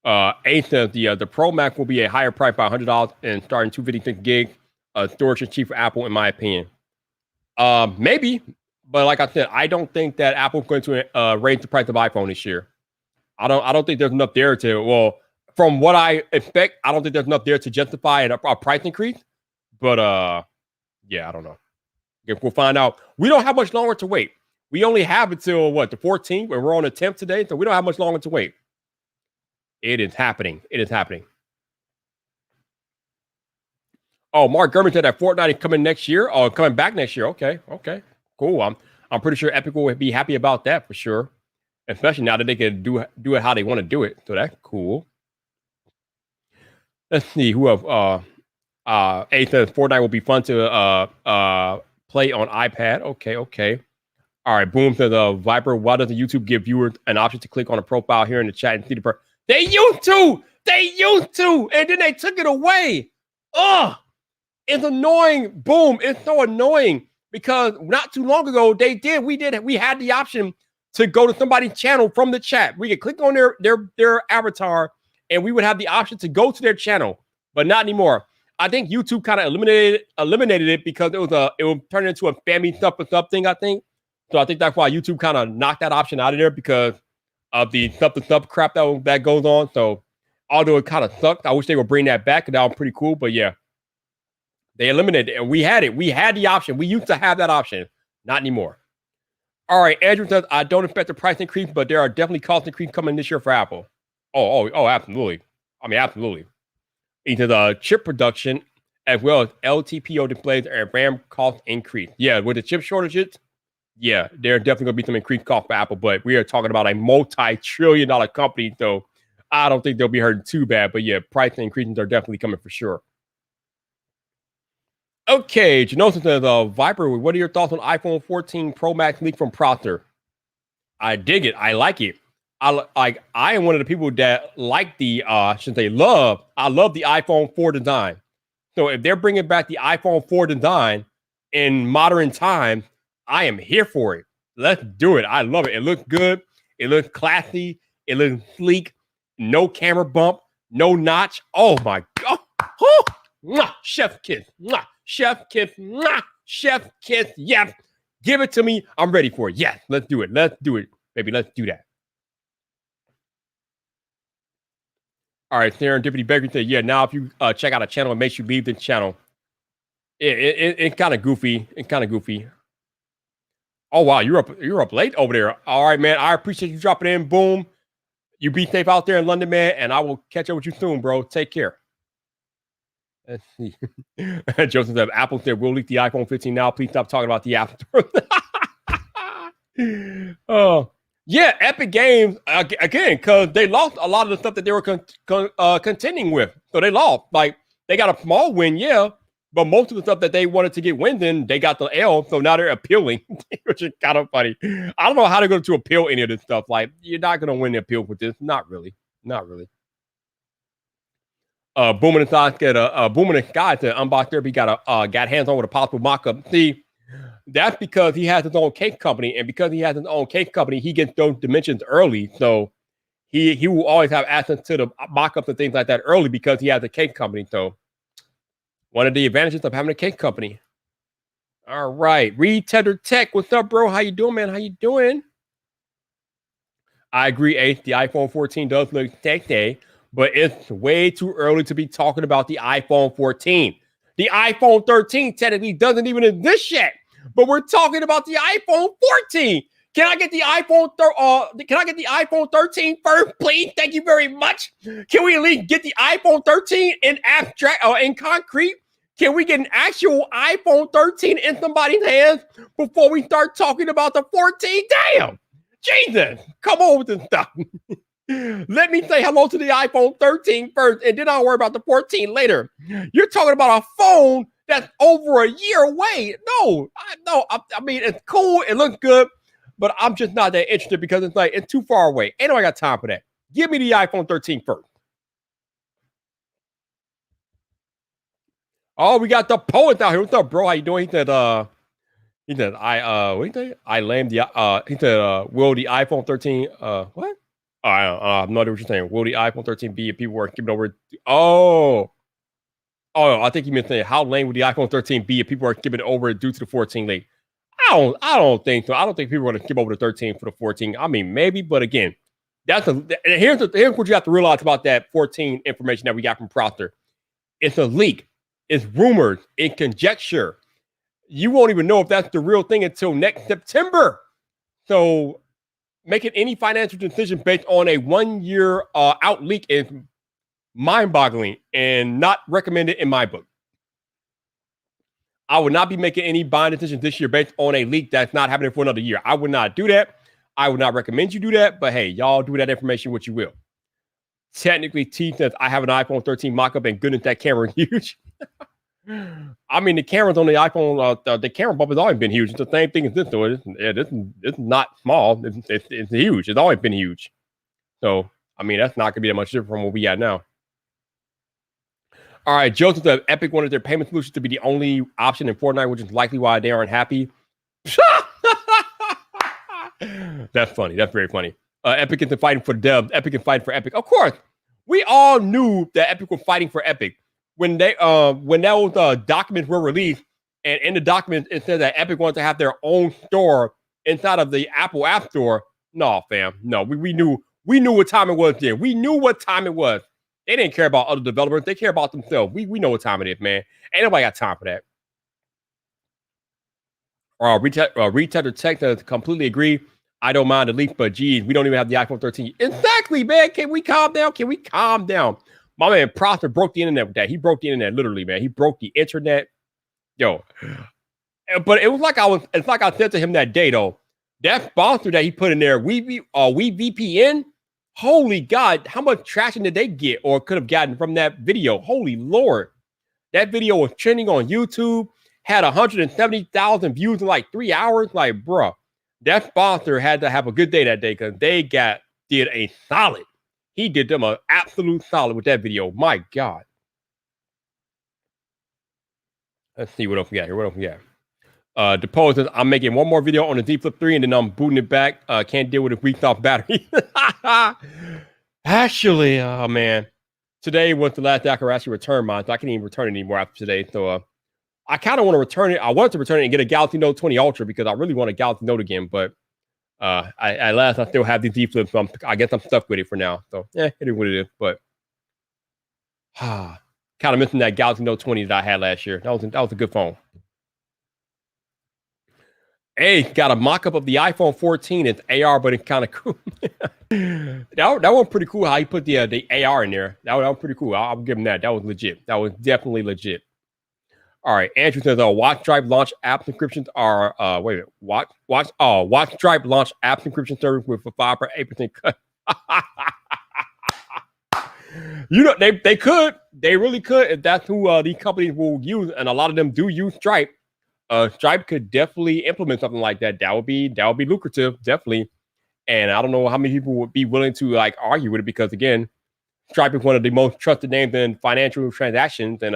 A says the Pro Max will be a higher price by $100 and starting 256 gigs. Storage is cheap for Apple, in my opinion. Maybe, but like I said, I don't think that Apple's going to raise the price of iPhone this year. I don't think there's enough there to. Well, from what I expect, I don't think there's enough there to justify a price increase. But yeah, I don't know. If we'll find out. We don't have much longer to wait. We only have until the 14th, and we're on the 10th today, so we don't have much longer to wait. It is happening. Oh, Mark Gurman said that Fortnite is coming next year. Oh, coming back next year. Okay, cool. I'm pretty sure Epic will be happy about that for sure, especially now that they can do it how they want to do it. So that's cool. Let's see who else. A says Fortnite will be fun to play on iPad. Okay. All right, Boom says, Viper, why doesn't YouTube give viewers an option to click on a profile here in the chat and see the They used to, and then they took it away. Ugh, it's annoying. Boom, it's so annoying because not too long ago we had the option to go to somebody's channel from the chat. We could click on their avatar and we would have the option to go to their channel, but not anymore. I think YouTube kind of eliminated it because it would turn into a spammy stuff thing, I think. So I think that's why YouTube kind of knocked that option out of there because of the stuff crap that goes on. So although it kind of sucked, I wish they would bring that back. That was pretty cool. But yeah, they eliminated it, and we had it. We had the option. We used to have that option. Not anymore. All right, Andrew says, I don't expect a price increase, but there are definitely cost increase coming this year for Apple. Oh, absolutely. I mean, absolutely. Either the chip production as well as LTPO displays and RAM cost increase. Yeah, with the chip shortages, yeah, there are definitely going to be some increased cost for Apple, but we are talking about a multi-trillion-dollar company, so I don't think they'll be hurting too bad. But yeah, price increases are definitely coming for sure. Okay, Janosa says, Viper, what are your thoughts on iPhone 14 Pro Max leak from Proctor? I dig it. I like it. I am one of the people that like the should say love. I love the iPhone 4 design. So if they're bringing back the iPhone 4 design in modern times, I am here for it. Let's do it. I love it. It looks good. It looks classy. It looks sleek. No camera bump. No notch. Oh my god. Oh, mwah, chef kiss. Mwah, chef kiss. Mwah, chef kiss. Yes. Give it to me. I'm ready for it. Yes. Let's do it. Let's do it. Baby, let's do that. All right, Serendipity Bakery said, yeah, now if you check out a channel, it makes you leave the channel. It's kind of goofy. It's kind of goofy. Oh, wow, you're up late over there. All right, man, I appreciate you dropping in. Boom. You be safe out there in London, man, and I will catch up with you soon, bro. Take care. Let's see. Joseph said, Apple said, we'll leak the iPhone 15 now. Please stop talking about the Apple Store. Oh. Yeah, Epic Games, again, because they lost a lot of the stuff that they were contending with. So they lost. Like, they got a small win, yeah, but most of the stuff that they wanted to get wins in, they got the L, so now they're appealing, which is kind of funny. I don't know how they're going to appeal any of this stuff. Like, you're not going to win the appeal with this. Not really. Not really. Booming and Sky said, Booming and Sky said, Unbox Therapy got hands-on with a possible mock-up. See, that's because he has his own cake company, and because he has his own cake company, he gets those dimensions early. So he will always have access to the mock-ups and things like that early because he has a cake company. So one of the advantages of having a cake company. All right, Reed Tender Tech, what's up, bro? How you doing, man? How you doing? I agree, Ace. The iPhone 14 does look sexy, but it's way too early to be talking about the iPhone 14. The iPhone 13 technically doesn't even exist yet. But we're talking about the iPhone 14. Can I get the iPhone 13 first, please? Thank you very much. Can we at least get the iPhone 13 in abstract or in concrete? Can we get an actual iPhone 13 in somebody's hands before we start talking about the 14? Damn, Jesus, come on with this stuff. Let me say hello to the iPhone 13 first, and then I'll worry about the 14 later. You're talking about a phone that's over a year away. No. I mean, it's cool. It looks good, but I'm just not that interested because it's too far away. Ain't nobody got time for that. Give me the iPhone 13 first. Oh, we got the poet out here. What's up, bro? How you doing? He said, what do you think? I lamed the, he said, will the iPhone 13, what? I'm not sure what you're saying. Will the iPhone 13 be if people were giving over? Oh, I think you meant saying how lame would the iPhone 13 be if people are giving it over due to the 14 late? I don't think so. I don't think people are going to skip over the 13 for the 14. I mean, maybe, but again, here's what you have to realize about that 14 information that we got from Proctor. It's a leak. It's rumors. It's conjecture. You won't even know if that's the real thing until next September. So making any financial decision based on a 1 year out leak is mind-boggling and not recommended in my book. I would not be making any buying decisions this year based on a leak that's not happening for another year. I would not do that. I would not recommend you do that. But hey, y'all do that information what you will. Technically, T says I have an iPhone 13 mock-up, and goodness, that camera is huge. I mean, the cameras on the iPhone, the camera bump has always been huge. It's the same thing as this, though. This is not small. It's huge. It's always been huge. So, I mean, that's not going to be that much different from what we got now. All right, Joseph said Epic wanted their payment solution to be the only option in Fortnite, which is likely why they aren't happy. That's funny. That's very funny. Epic isn't fighting for devs. Epic is fighting for Epic. Of course, we all knew that Epic was fighting for Epic when those documents were released, and in the documents it said that Epic wanted to have their own store inside of the Apple App Store. No, fam. No, we knew what time it was then. We knew what time it was. They didn't care about other developers. They care about themselves. We know what time it is, man. Ain't nobody got time for that. Retailer Tech to completely agree. I don't mind the leak, but geez, we don't even have the iPhone 13. Exactly, man. Can we calm down? Can we calm down? My man Prosper broke the internet with that. He broke the internet literally, man. He broke the internet. Yo. But it was like it's like I said to him that day, though. That sponsor that he put in there, we VPN, holy God, how much traction did they get or could have gotten from that video? Holy Lord. That video was trending on YouTube, had 170,000 views in like 3 hours. Like, bruh, that sponsor had to have a good day that day because they did a solid. He did them an absolute solid with that video. My God. Let's see what else we got here. What else we got? Deposes, I'm making one more video on the Z Flip 3 and then I'm booting it back. Can't deal with a weak off battery. Actually, oh man. Today was the last day I could actually return mine, so I can't even return it anymore after today. So I kind of want to return it. I wanted to return it and get a Galaxy Note 20 Ultra because I really want a Galaxy Note again. But at last, I still have the Z Flip, so I guess I'm stuck with it for now. So it is what it is. But kind of missing that Galaxy Note 20 that I had last year. That was a good phone. Hey, got a mock-up of the iPhone 14. It's AR, but it's kind of cool. that one pretty cool how he put the AR in there. That was pretty cool. I'll give him that. That was legit. That was definitely legit. All right. Andrew says, Watch Drive launch app encryptions are, wait a minute. Watch Drive launch app encryption service with a 5% cut. You know, they could. They really could if that's who these companies will use. And a lot of them do use Stripe. Stripe could definitely implement something like that. That would be lucrative, definitely. And I don't know how many people would be willing to like argue with it because again, Stripe is one of the most trusted names in financial transactions, and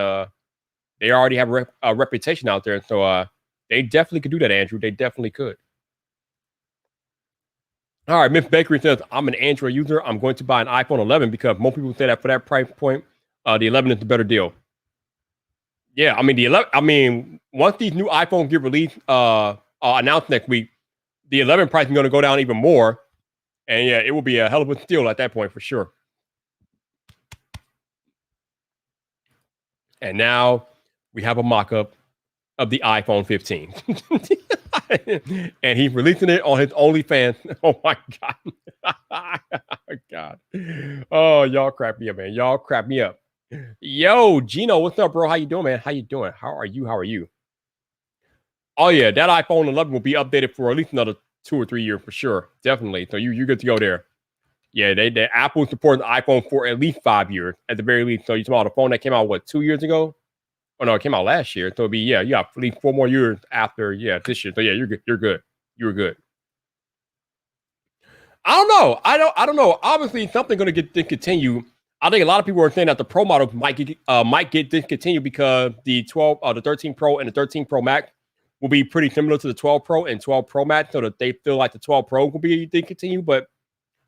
they already have a reputation out there. So they definitely could do that, Andrew. They definitely could. All right, Miss Bakery says, I'm an Android user. I'm going to buy an iPhone 11 because most people say that for that price point, the 11 is the better deal. Yeah, I mean the 11. I mean, once these new iPhones get released, announced next week, the 11 price is going to go down even more, and yeah, it will be a hell of a steal at that point for sure. And now we have a mock-up of the iPhone 15, and he's releasing it on his OnlyFans. Oh my God, oh God, oh y'all crap me up, man. Y'all crap me up. Yo, Gino, what's up, bro? How you doing, man? How you doing? How are you? Oh yeah, that iPhone 11 will be updated for at least another 2 or 3 years for sure. Definitely. So you're good to go there. Yeah, they Apple supports the iPhone for at least 5 years at the very least. So you talking about a phone that came out 2 years ago? Oh no, it came out last year. So it'll be you got at least 4 more years after this year. So yeah, you're good. You're good. You were good. I don't know. I don't know. Obviously, something's going to get discontinued. I think a lot of people are saying that the Pro model might get discontinued because the 13 Pro and the 13 Pro Max will be pretty similar to the 12 Pro and 12 Pro Max, so that they feel like the 12 Pro will be discontinued. But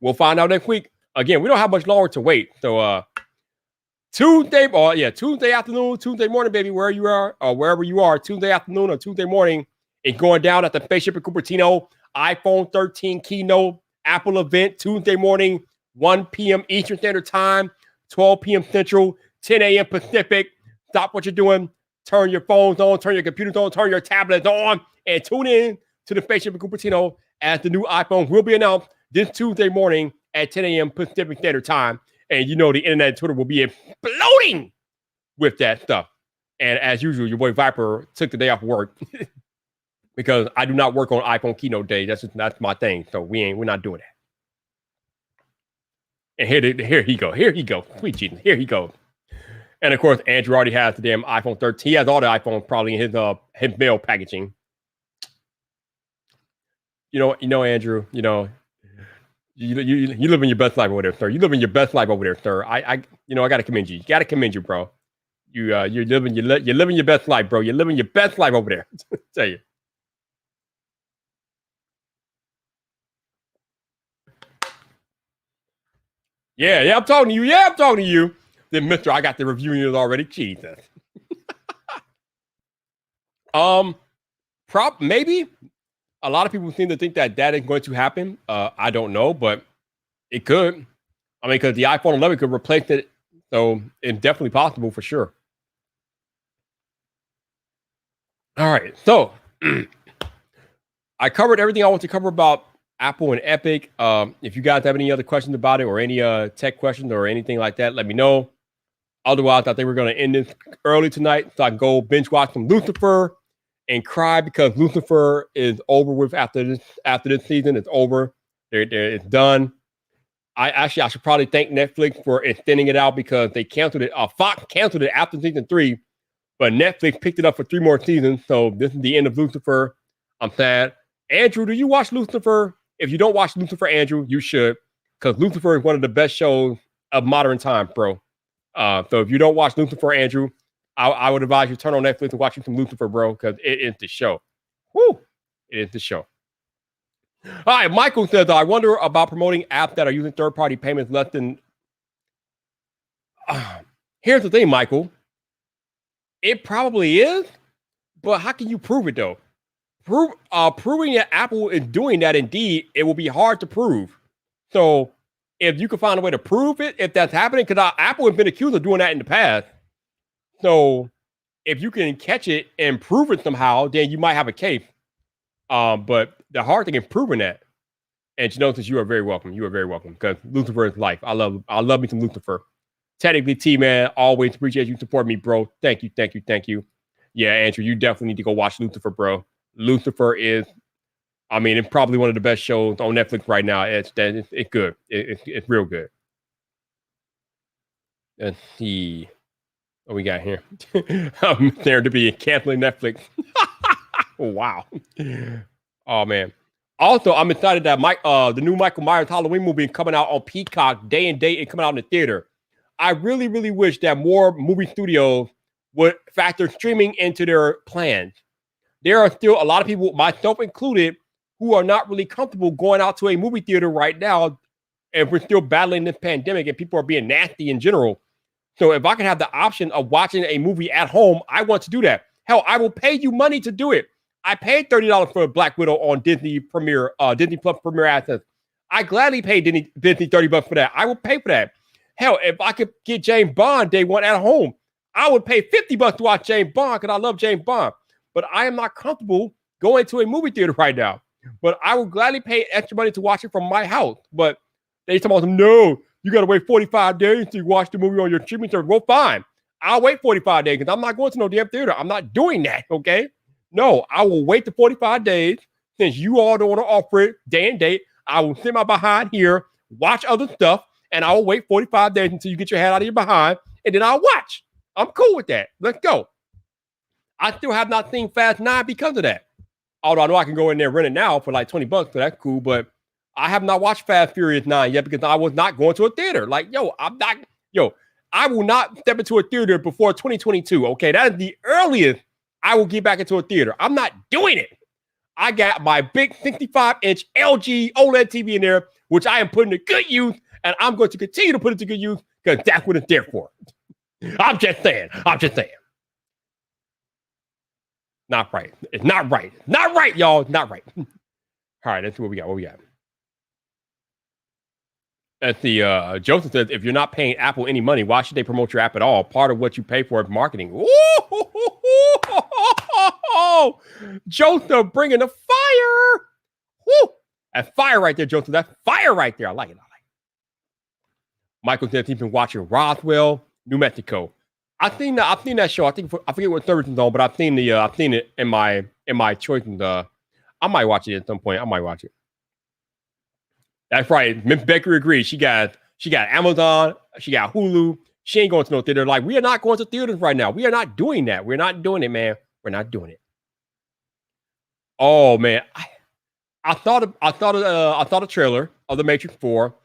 we'll find out next week. Again, we don't have much longer to wait. So Tuesday afternoon, Tuesday morning, baby, wherever you are, Tuesday afternoon or Tuesday morning, it's going down at the Spaceship in Cupertino iPhone 13 keynote Apple event Tuesday morning, 1 p.m. Eastern Standard Time, 12 p.m. Central, 10 a.m. Pacific. Stop what you're doing. Turn your phones on, turn your computers on, turn your tablets on, and tune in to the Spaceship in Cupertino as the new iPhone will be announced this Tuesday morning at 10 a.m. Pacific Standard Time. And you know the internet and Twitter will be exploding with that stuff. And as usual, your boy Viper took the day off work because I do not work on iPhone keynote day. That's my thing. So we're not doing that. And here he go. Sweet Jesus. Here he goes. And of course, Andrew already has the damn iPhone 13. He has all the iPhones probably in his mail packaging. You know, Andrew, you live in your best life over there, sir. You live in your best life over there, sir. I got to commend you. Got to commend you, bro. You're living your best life, bro. You're living your best life over there. Tell you. Yeah, I'm talking to you. Yeah, I'm talking to you. Then, Mister, I got the review news already. Jesus. Maybe. a lot of people seem to think that that is going to happen. I don't know, but it could. I mean, because the iPhone 11 could replace it, so it's definitely possible for sure. All right, so I covered everything I want to cover about Apple and Epic. If you guys have any other questions about it or any tech questions or anything like that, let me know. Otherwise, I think we're going to end this early tonight so I can go binge watch some Lucifer and cry because Lucifer is over with after this season. It's over. It's done. I should probably thank Netflix for extending it out because they canceled it. Fox canceled it after season 3, but Netflix picked it up for 3 more seasons. So this is the end of Lucifer. I'm sad. Andrew, do you watch Lucifer? If you don't watch Lucifer, Andrew, you should, because Lucifer is one of the best shows of modern time, bro. So if you don't watch Lucifer, Andrew, I would advise you turn on Netflix and watch some Lucifer, bro, because it is the show. Woo! It is the show. All right, Michael says, I wonder about promoting apps that are using third-party payments less than... Here's the thing, Michael. It probably is, but how can you prove it, though? Proving that Apple is doing that, indeed, it will be hard to prove. So if you can find a way to prove it, if that's happening, because Apple has been accused of doing that in the past. So if you can catch it and prove it somehow, then you might have a case. But the hard thing is proving that. And Genosis, you are very welcome. You are very welcome because Lucifer is life. I love me some Lucifer. Technically, T-Man, always appreciate you supporting me, bro. Thank you, thank you, thank you. Yeah, Andrew, you definitely need to go watch Lucifer, bro. Lucifer is, I mean, it's probably one of the best shows on Netflix right now. It's good. It's real good. Let's see what we got here. There to be canceling Netflix. Wow. Oh man. Also, I'm excited that the new Michael Myers Halloween movie is coming out on Peacock day and date and coming out in the theater. I really, really wish that more movie studios would factor streaming into their plans. There are still a lot of people, myself included, who are not really comfortable going out to a movie theater right now, and we're still battling this pandemic, and people are being nasty in general. So if I can have the option of watching a movie at home, I want to do that. Hell, I will pay you money to do it. I paid $30 for Black Widow on Disney Plus Premier Access. I gladly paid Disney $30 for that. I will pay for that. Hell, if I could get James Bond day one at home, I would pay $50 to watch James Bond because I love James Bond. But I am not comfortable going to a movie theater right now. But I will gladly pay extra money to watch it from my house. But they tell me, no, you got to wait 45 days to watch the movie on your streaming service. Well, fine. I'll wait 45 days because I'm not going to no damn theater. I'm not doing that, okay? No, I will wait the 45 days. Since you all don't want to offer it day and date, I will sit my behind here, watch other stuff, and I will wait 45 days until you get your head out of your behind, and then I'll watch. I'm cool with that. Let's go. I still have not seen Fast 9 because of that. Although I know I can go in there and rent it now for like $20, so that's cool. But I have not watched Fast Furious 9 yet because I was not going to a theater. Like, I will not step into a theater before 2022. Okay, that is the earliest I will get back into a theater. I'm not doing it. I got my big 65-inch LG OLED TV in there, which I am putting to good use, and I'm going to continue to put it to good use because that's what it's there for. I'm just saying. Not right. It's not right. Not right, y'all. Not right. All right, let's see what we got. Let's see. Joseph says, if you're not paying Apple any money, why should they promote your app at all? Part of what you pay for is marketing. Ooh, Joseph bringing the fire. Woo! That's fire right there, Joseph. That's fire right there. I like it. Michael says he's been watching Roswell, New Mexico. I've seen that show. I forget what service it's on, but I've seen it in my choices. I might watch it at some point. I might watch it. That's right. Miss Becker agrees. She got Amazon. She got Hulu. She ain't going to no theater. Like, we are not going to theaters right now. We are not doing that. We're not doing it, man. We're not doing it. Oh man, I thought a trailer of The Matrix 4.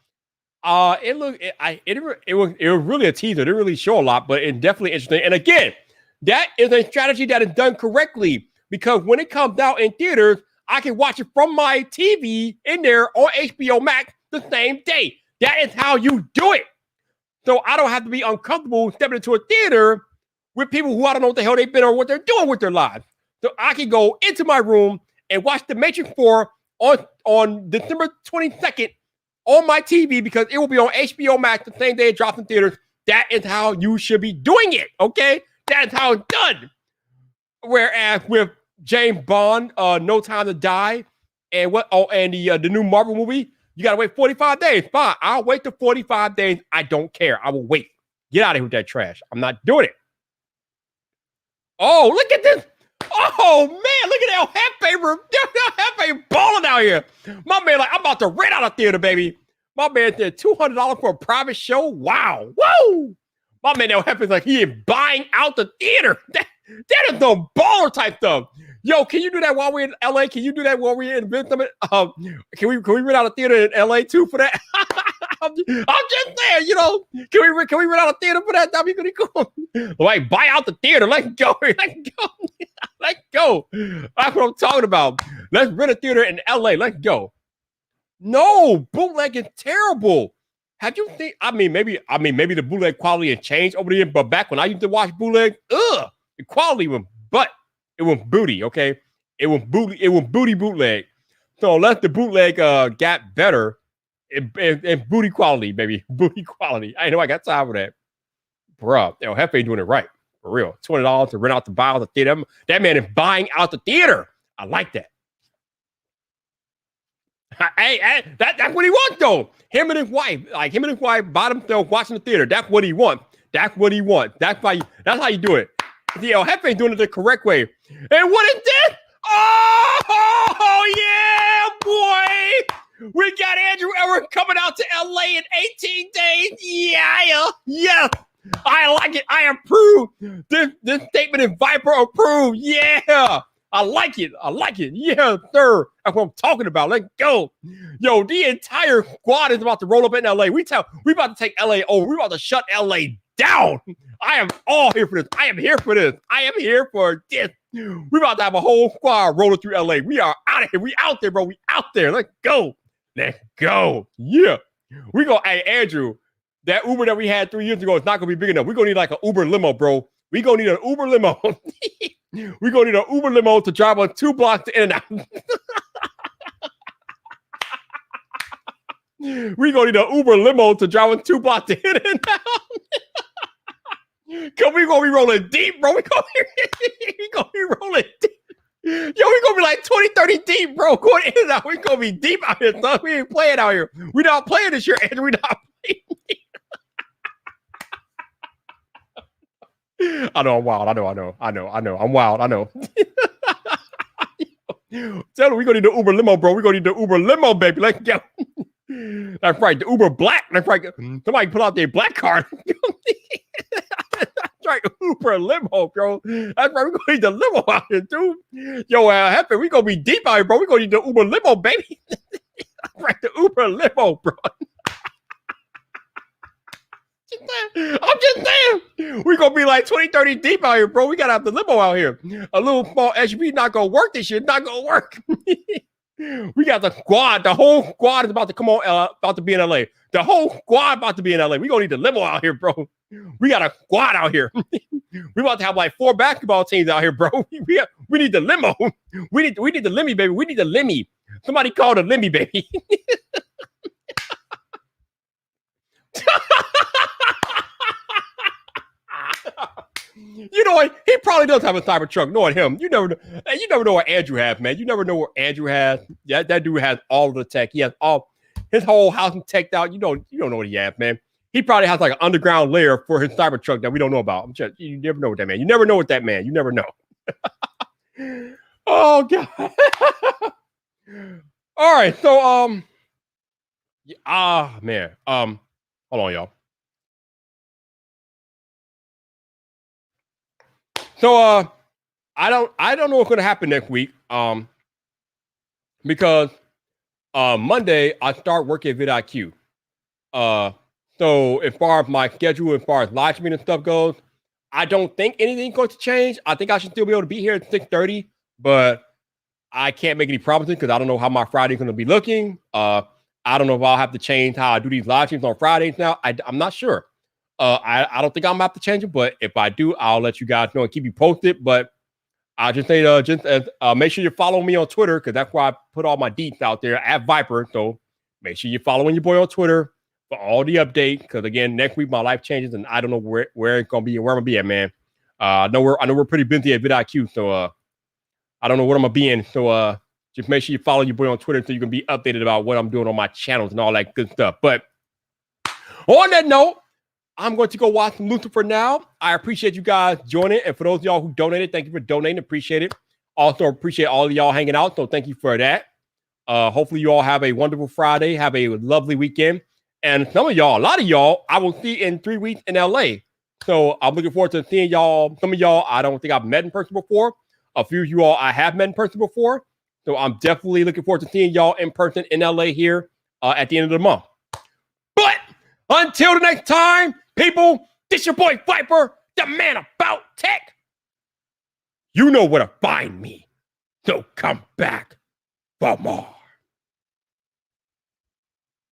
It was really a teaser. It didn't really show a lot, but it's definitely interesting. And again, that is a strategy that is done correctly because when it comes out in theaters, I can watch it from my TV in there on HBO Max the same day. That is how you do it. So I don't have to be uncomfortable stepping into a theater with people who I don't know what the hell they've been or what they're doing with their lives. So I can go into my room and watch The Matrix 4 on December 22nd on my TV because it will be on HBO Max the same day it drops in theaters. That is how you should be doing it, okay? That is how it's done. Whereas with James Bond, No Time to Die, and the new Marvel movie, you gotta wait 45 days. Fine, I'll wait the 45 days. I don't care. I will wait. Get out of here with that trash. I'm not doing it. Oh, look at this. Oh man, look at El Jefe. El Jefe balling out here. My man, like, I'm about to rent out a theater, baby. My man said $200 for a private show. Wow. Woo! My man El Jefe is like, he is buying out the theater. That is some baller type stuff. Yo, can you do that while we're in LA? Can you do that while we're in Vietnam? Can we rent out a theater in LA too for that? I'm just saying, you know, can we rent out a theater for that? That'd be pretty cool. Like, buy out the theater. Let's go. Let's go. Let's go. That's what I'm talking about. Let's rent a theater in LA. Let's go. No, bootleg is terrible. Have you seen? Maybe the bootleg quality has changed over the years, but back when I used to watch bootleg, the quality was it was booty, okay? It was booty bootleg. So unless the bootleg got better, and booty quality, baby. Booty quality. I know I got time for that. Bruh, El Jefe doing it right. For real. $20 to rent out the buy out the theater. That man is buying out the theater. I like that. Hey, that's what he wants, though. Him and his wife by themselves watching the theater. That's what he wants. That's what he wants. That's how you do it. The El Jefe doing it the correct way. And what is this? Oh yeah, boy. We got Andrew Elwood coming out to LA in 18 days. Yeah. I like it. I approve. This statement is Viper approved. Yeah. I like it. Yeah, sir. That's what I'm talking about. Let's go. Yo, the entire squad is about to roll up in LA. We about to take LA over. We about to shut LA down. I am all here for this. I am here for this. We about to have a whole squad rolling through LA. We are out of here. We out there, bro. We out there. Let's go. Yeah. We go, hey, Andrew, that Uber that we had 3 years ago is not going to be big enough. We're going to need like an Uber limo, bro. We're going to need an Uber limo. We're going to need an Uber limo to drive on 2 blocks to In-N-Out. We're going to need an Uber limo to drive on 2 blocks to In-N-Out. Cause we gonna be rolling deep, bro. We gonna be rolling deep. Yo, we gonna be like 20, 30 deep, bro. Going in and out. We gonna be deep out here, son. We ain't playing out here. We not playing this year, Andrew. We not playing. I know I'm wild. I know. I'm wild. I know. Tell them we gonna need the Uber limo, bro. We gonna need the Uber limo, baby. Let's go. That's right. The Uber Black. That's right. Somebody pull out their black card. That's right. Uber limo, bro. That's right. We're gonna need the limo out here, dude. Yo, Hefe, we gonna be deep out here, bro. We gonna need the Uber limo, baby. That's right. The Uber limo, bro. I'm just saying. We're going to be like 20, 30 deep out here, bro. We got to have the limo out here. A little small SUV not going to work this year. Not going to work. We got the squad. The whole squad is about to come on, about to be in LA. The whole squad about to be in LA. We going to need the limo out here, bro. We got a squad out here. We about to have like 4 basketball teams out here, bro. We need the limo. We need the Lemmy, baby. We need the Lemmy. Somebody call the Lemmy, baby. You know what? He probably does have a Cybertruck. Knowing him, you never know what Andrew has, man. You never know what Andrew has. Yeah, that dude has all of the tech. He has all his whole house teched out. You don't know what he has, man. He probably has like an underground layer for his Cybertruck that we don't know about. You never know what that man. You never know what that man. You never know. Oh god. All right. So man. Hold on, y'all. So I don't know what's gonna happen next week. Because Monday I start working at VidIQ. So as far as my schedule, as far as live streaming and stuff goes, I don't think anything's going to change. I think I should still be able to be here at 6:30, but I can't make any promises because I don't know how my Friday's going to be looking. I don't know if I'll have to change how I do these live streams on Fridays now. I'm not sure. I don't think I'm going to have to change it, but if I do, I'll let you guys know and keep you posted. But I just say make sure you follow me on Twitter because that's where I put all my deets out there at Viper. So make sure you're following your boy on Twitter for all the update. Because again, next week my life changes and I don't know where it's gonna be and where I'm gonna be at, man. I know we're pretty busy at VidIQ, so I don't know what I'm gonna be in. So just make sure you follow your boy on Twitter so you can be updated about what I'm doing on my channels and all that good stuff. But on that note, I'm going to go watch some Lucifer now. I appreciate you guys joining. And for those of y'all who donated, thank you for donating. Appreciate it. Also appreciate all of y'all hanging out. So thank you for that. Hopefully you all have a wonderful Friday. Have a lovely weekend. And some of y'all, a lot of y'all, I will see in 3 weeks in LA. So I'm looking forward to seeing y'all. Some of y'all, I don't think I've met in person before. A few of you all I have met in person before. So I'm definitely looking forward to seeing y'all in person in LA here at the end of the month. But until the next time, people, this your boy Viper, the man about tech. You know where to find me. So come back for more.